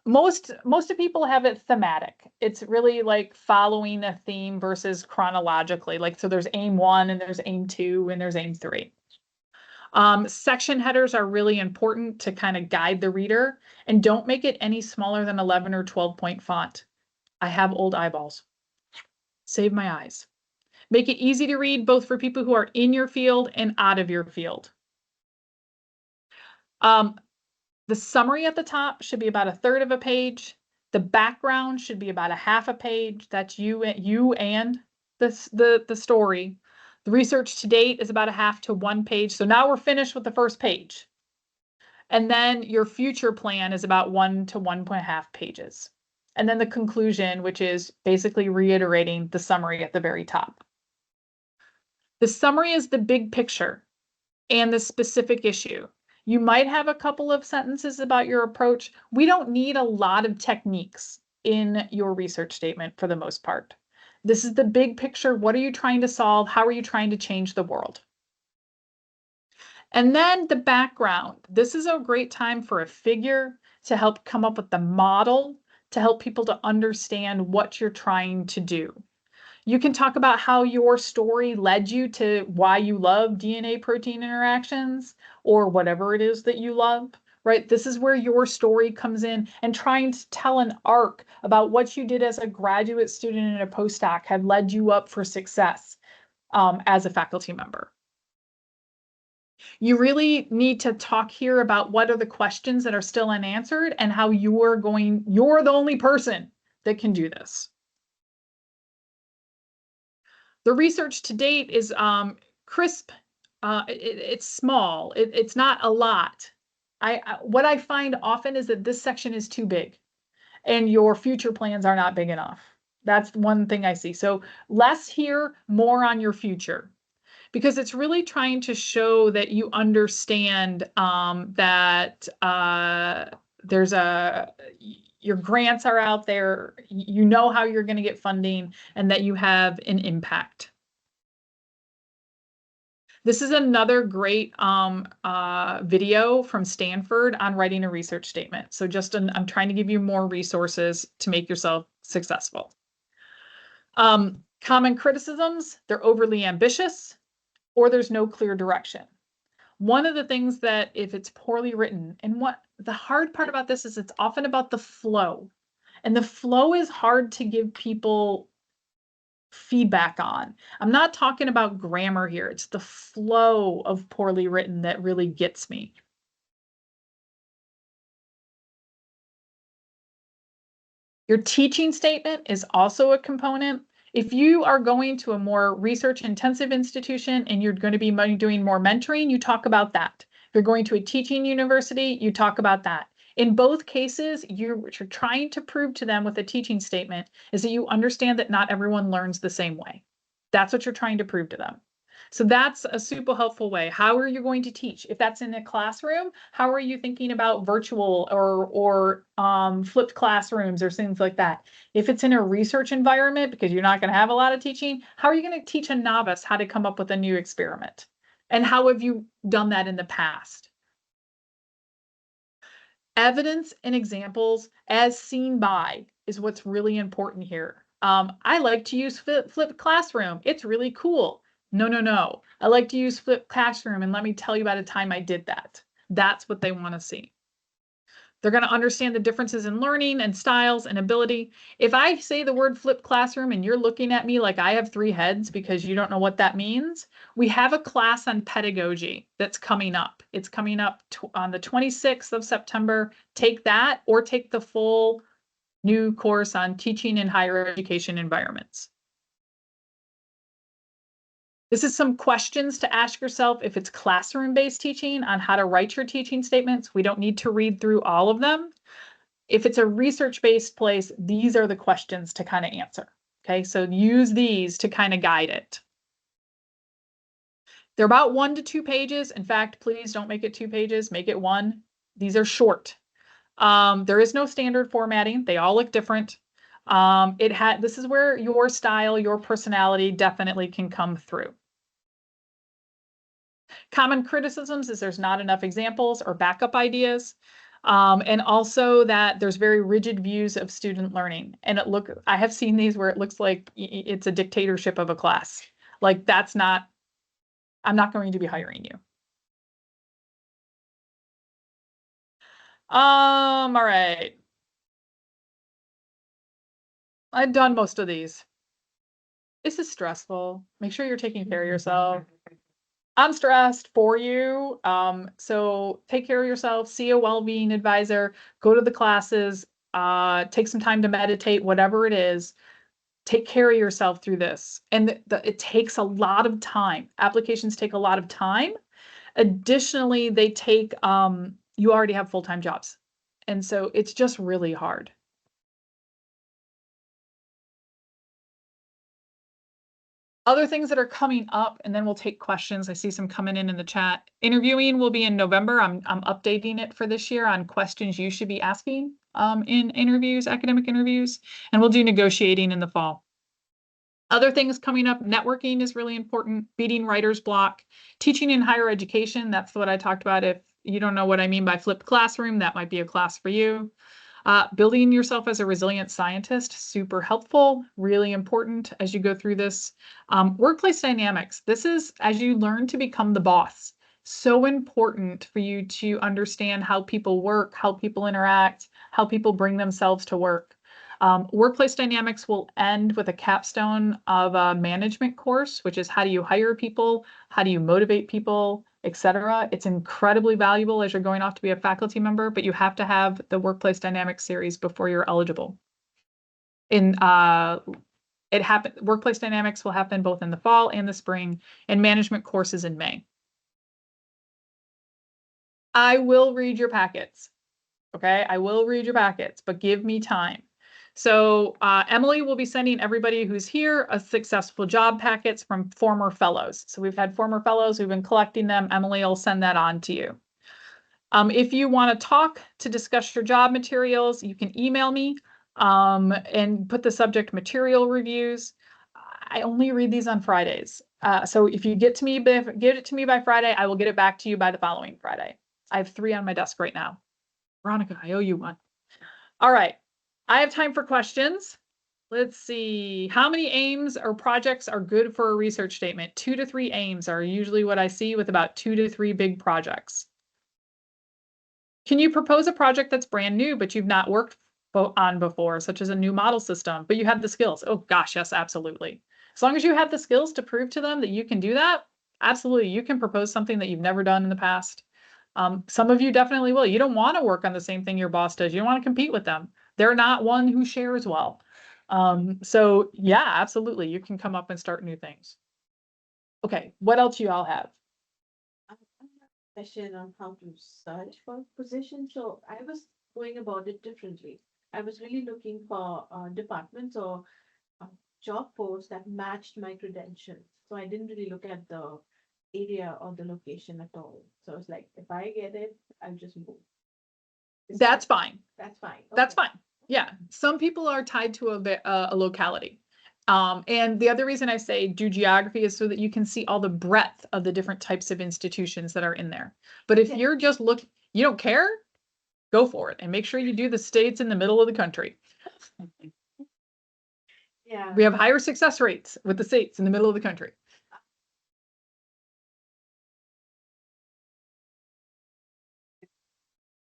Most of people have it thematic. It's really like following a theme versus chronologically. Like, so there's aim 1 and there's aim 2 and there's aim 3. Section headers are really important to kind of guide the reader, and don't make it any smaller than 11 or 12 point font. I have old eyeballs. Save my eyes. Make it easy to read both for people who are in your field and out of your field. The summary at the top should be about 1/3 of a page. The background should be about 1/2 a page. That's you and the story. The research to date is about 1/2 to 1 page. So now we're finished with the first page. And then your future plan is about 1 to 1.5 pages. And then the conclusion, which is basically reiterating the summary at the very top. The summary is the big picture and the specific issue. You might have a couple of sentences about your approach. We don't need a lot of techniques in your research statement for the most part. This is the big picture. What are you trying to solve? How are you trying to change the world? And then the background. This is a great time for a figure to help come up with the model, to help people to understand what you're trying to do. You can talk about how your story led you to why you love DNA protein interactions or whatever it is that you love, right? This is where your story comes in, and trying to tell an arc about what you did as a graduate student and a postdoc had led you up for success as a faculty member. You really need to talk here about what are the questions that are still unanswered and how you're the only person that can do this. The research to date is crisp. It's small. It's not a lot. What I find often is that this section is too big and your future plans are not big enough. That's one thing I see. So less here, more on your future, because it's really trying to show that you understand that your grants are out there, you know how you're going to get funding, and that you have an impact. This is another great video from Stanford on writing a research statement. So I'm trying to give you more resources to make yourself successful. Common criticisms, they're overly ambitious or there's no clear direction. One of the things that if it's poorly written, and what the hard part about this is it's often about the flow. And the flow is hard to give people feedback on. I'm not talking about grammar here. It's the flow of poorly written that really gets me. Your teaching statement is also a component. If you are going to a more research intensive institution and you're going to be doing more mentoring, you talk about that. If you're going to a teaching university, you talk about that. In both cases, what you're trying to prove to them with a teaching statement is that you understand that not everyone learns the same way. That's what you're trying to prove to them. So that's a super helpful way. How are you going to teach? If that's in a classroom, how are you thinking about virtual or flipped classrooms or things like that? If it's in a research environment, because you're not going to have a lot of teaching, how are you going to teach a novice how to come up with a new experiment? And how have you done that in the past? Evidence and examples as seen by is what's really important here. I like to use flipped classroom. It's really cool. No. I like to use flipped classroom, and let me tell you about a time I did that. That's what they want to see. They're going to understand the differences in learning and styles and ability. If I say the word flipped classroom and you're looking at me like I have 3 heads because you don't know what that means, we have a class on pedagogy that's coming up. It's coming up on the 26th of September. Take that or take the full new course on teaching in higher education environments. This is some questions to ask yourself if it's classroom-based teaching on how to write your teaching statements. We don't need to read through all of them. If it's a research-based place, these are the questions to kind of answer. Okay, so use these to kind of guide it. They're about 1 to 2 pages. In fact, please don't make it 2 pages, make it 1. These are short. There is no standard formatting. They all look different. This is where your style, your personality definitely can come through. Common criticisms is there's not enough examples or backup ideas. And also that there's very rigid views of student learning. And I have seen these where it looks like it's a dictatorship of a class. Like I'm not going to be hiring you. All right. I've done most of these. This is stressful. Make sure you're taking care of yourself. I'm stressed for you. So take care of yourself, see a well-being advisor, go to the classes, take some time to meditate, whatever it is. Take care of yourself through this. And it takes a lot of time. Applications take a lot of time. Additionally, they take, you already have full-time jobs. And so it's just really hard. Other things that are coming up, and then we'll take questions. I see some coming in the chat. Interviewing will be in November. I'm updating it for this year on questions you should be asking in interviews, academic interviews, and we'll do negotiating in the fall. Other things coming up, networking is really important, beating writer's block, teaching in higher education. That's what I talked about. If you don't know what I mean by flipped classroom, that might be a class for you. Building yourself as a resilient scientist, super helpful, really important as you go through this. Workplace dynamics. This is as you learn to become the boss. So important for you to understand how people work, how people interact, how people bring themselves to work. Workplace dynamics will end with a capstone of a management course, which is how do you hire people, how do you motivate people, etc. It's incredibly valuable as you're going off to be a faculty member, but you have to have the workplace dynamics series before you're eligible. Workplace dynamics will happen both in the fall and the spring, and management courses in May. I will read your packets. Okay, I will read your packets, but give me time. So Emily will be sending everybody who's here a successful job packets from former fellows. So we've had former fellows who've been collecting them. Emily will send that on to you. If you want to discuss your job materials, you can email me and put the subject material reviews. I only read these on Fridays. So if you get it to me by Friday, I will get it back to you by the following Friday. I have 3 on my desk right now. Veronica, I owe you one. All right. I have time for questions. Let's see. How many aims or projects are good for a research statement? 2 to 3 aims are usually what I see with about 2 to 3 big projects. Can you propose a project that's brand new, but you've not worked on before, such as a new model system, but you have the skills? Oh gosh, yes, absolutely. As long as you have the skills to prove to them that you can do that, absolutely, you can propose something that you've never done in the past. Some of you definitely will. You don't want to work on the same thing your boss does. You don't want to compete with them. They're not one who shares well. So yeah, absolutely, you can come up and start new things. Okay, what else you all have? I have a question on how to search for position. So I was going about it differently. I was really looking for departments or job posts that matched my credentials. So I didn't really look at the area or the location at all. So it's like, if I get it, I'll just move. That's fine. That's fine. That's Okay. fine. Yeah, some people are tied to a locality. And the other reason I say do geography is so that you can see all the breadth of the different types of institutions that are in there. But if Okay. you're just you don't care, go for it and make sure you do the states in the middle of the country. Yeah. We have higher success rates with the states in the middle of the country.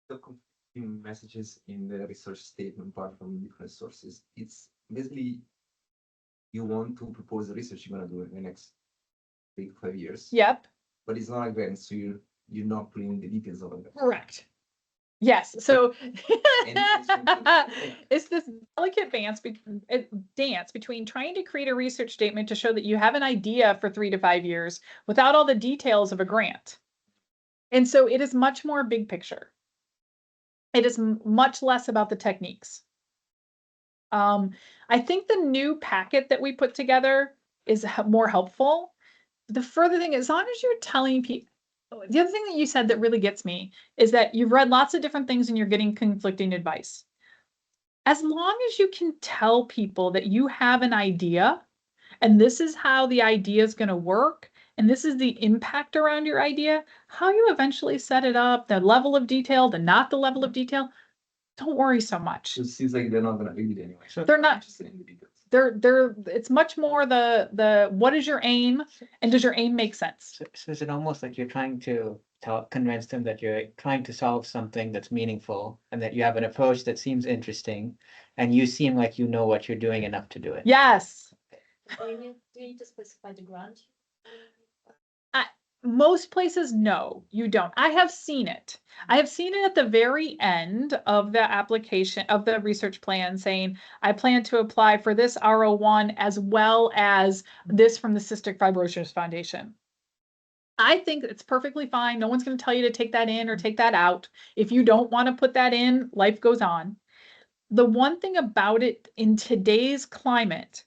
The conflicting messages in the research statement apart from different sources. It's basically you want to propose the research you're gonna do in the next 5 years. Yep, But it's not a grant, so you're not putting the details of it. correct. Yes, so it's- it's this delicate dance between trying to create a research statement to show that you have an idea for 3 to 5 years without all the details of a grant. And so it is much more big picture. It is much less about the techniques. I think the new packet that we put together is more helpful. The further thing, as long as you're telling people, the other thing that you said that really gets me is that you've read lots of different things and you're getting conflicting advice. As long as you can tell people that you have an idea and this is how the idea is going to work and this is the impact around your idea, how you eventually set it up, the level of detail, not the level of detail, don't worry so much. It seems like they're not gonna read it anyway. So- They're not. Interested in the details. It's much more the what is your aim and does your aim make sense? So is it almost like you're trying to convince them that you're trying to solve something that's meaningful and that you have an approach that seems interesting and you seem like you know what you're doing enough to do it? Yes. Do you need to specify the grant? Most places, no, you don't. I have seen it. I have seen it at the very end of the application of the research plan saying, I plan to apply for this R01 as well as this from the Cystic Fibrosis Foundation. I think it's perfectly fine. No one's going to tell you to take that in or take that out. If you don't want to put that in, life goes on. The one thing about it in today's climate,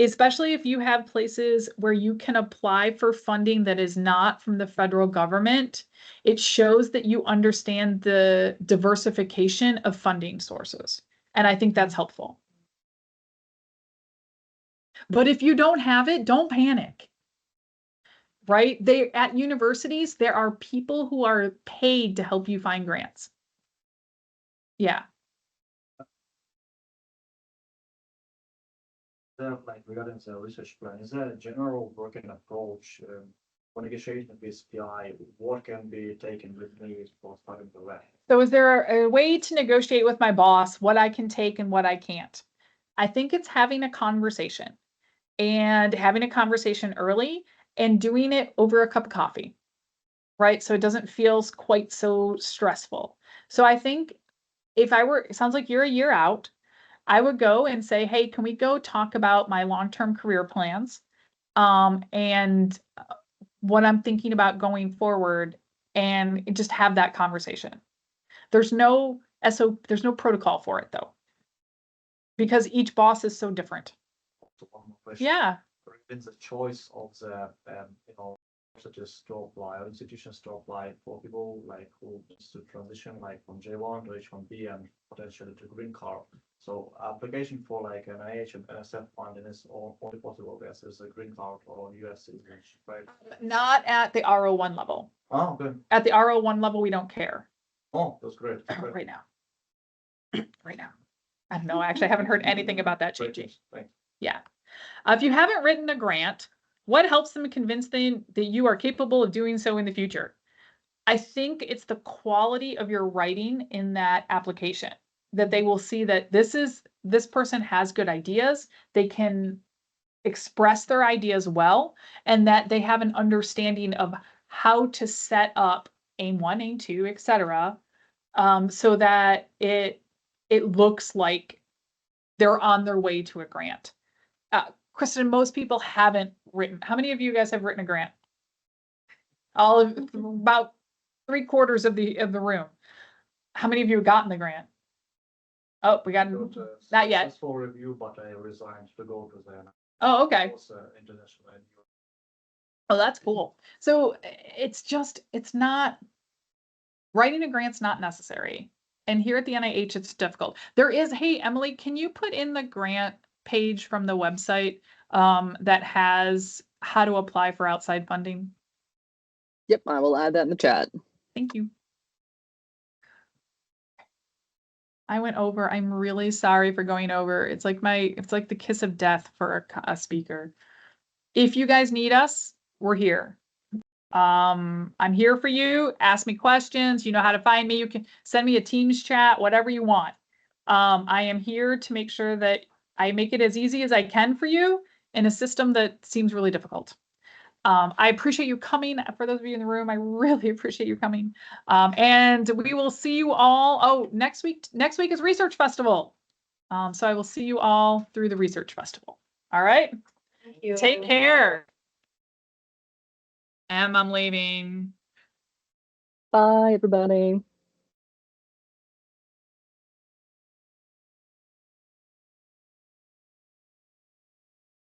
especially if you have places where you can apply for funding that is not from the federal government, it shows that you understand the diversification of funding sources. And I think that's helpful. But if you don't have it, don't panic. Right? At universities, there are people who are paid to help you find grants. Yeah. Like regarding the research plan, is there a general working approach for negotiation with PI? What can be taken with me for starting the way? So is there a way to negotiate with my boss what I can take and what I can't? I think it's having a conversation and having a conversation early and doing it over a cup of coffee, right? So it doesn't feel quite so stressful. So I think if I were, it sounds like you're a year out, I would go and say, hey, can we go talk about my long-term career plans and what I'm thinking about going forward and just have that conversation. There's no there's no protocol for it though, because each boss is so different. So one more question. Yeah. In the choice of the such as to apply or institutions to apply for people like who needs to transition like from J1 to H1B and potentially to green card. So application for like an NIH and NSF funding is only possible where there's a green card or US citizenship, right? Not at the RO1 level. Oh, good. At the RO1 level, we don't care Oh, that's great. Great. right now. Right now. I don't know. Actually, I haven't heard anything about that Great changing. news. Thanks. Yeah. If you haven't written a grant, what helps them convince them that you are capable of doing so in the future? I think it's the quality of your writing in that application, that they will see that this person has good ideas, they can express their ideas well, and that they have an understanding of how to set up aim 1, aim 2, etc., so that it looks like they're on their way to a grant. Kristen, most people haven't written. How many of you guys have written a grant? All of about 3/4 of the room. How many of you have gotten the grant? Oh, we got Got a not yet. successful review, but I resigned to go to the Oh, okay. international. Oh, that's cool. So it's not writing a grant's not necessary. And here at the NIH, it's difficult. There is, hey, Emily, can you put in the grant page from the website that has how to apply for outside funding? Yep, I will add that in the chat. Thank you. I went over. I'm really sorry for going over. It's like the kiss of death for a speaker. If you guys need us, we're here. I'm here for you. Ask me questions. You know how to find me. You can send me a Teams chat, whatever you want. I am here to make sure that I make it as easy as I can for you in a system that seems really difficult. I appreciate you coming. For those of you in the room, I really appreciate you coming. And we will see you all. Oh, next week is Research Festival. So I will see you all through the Research Festival. All right. Thank you. Take care. I'm leaving. Bye, everybody.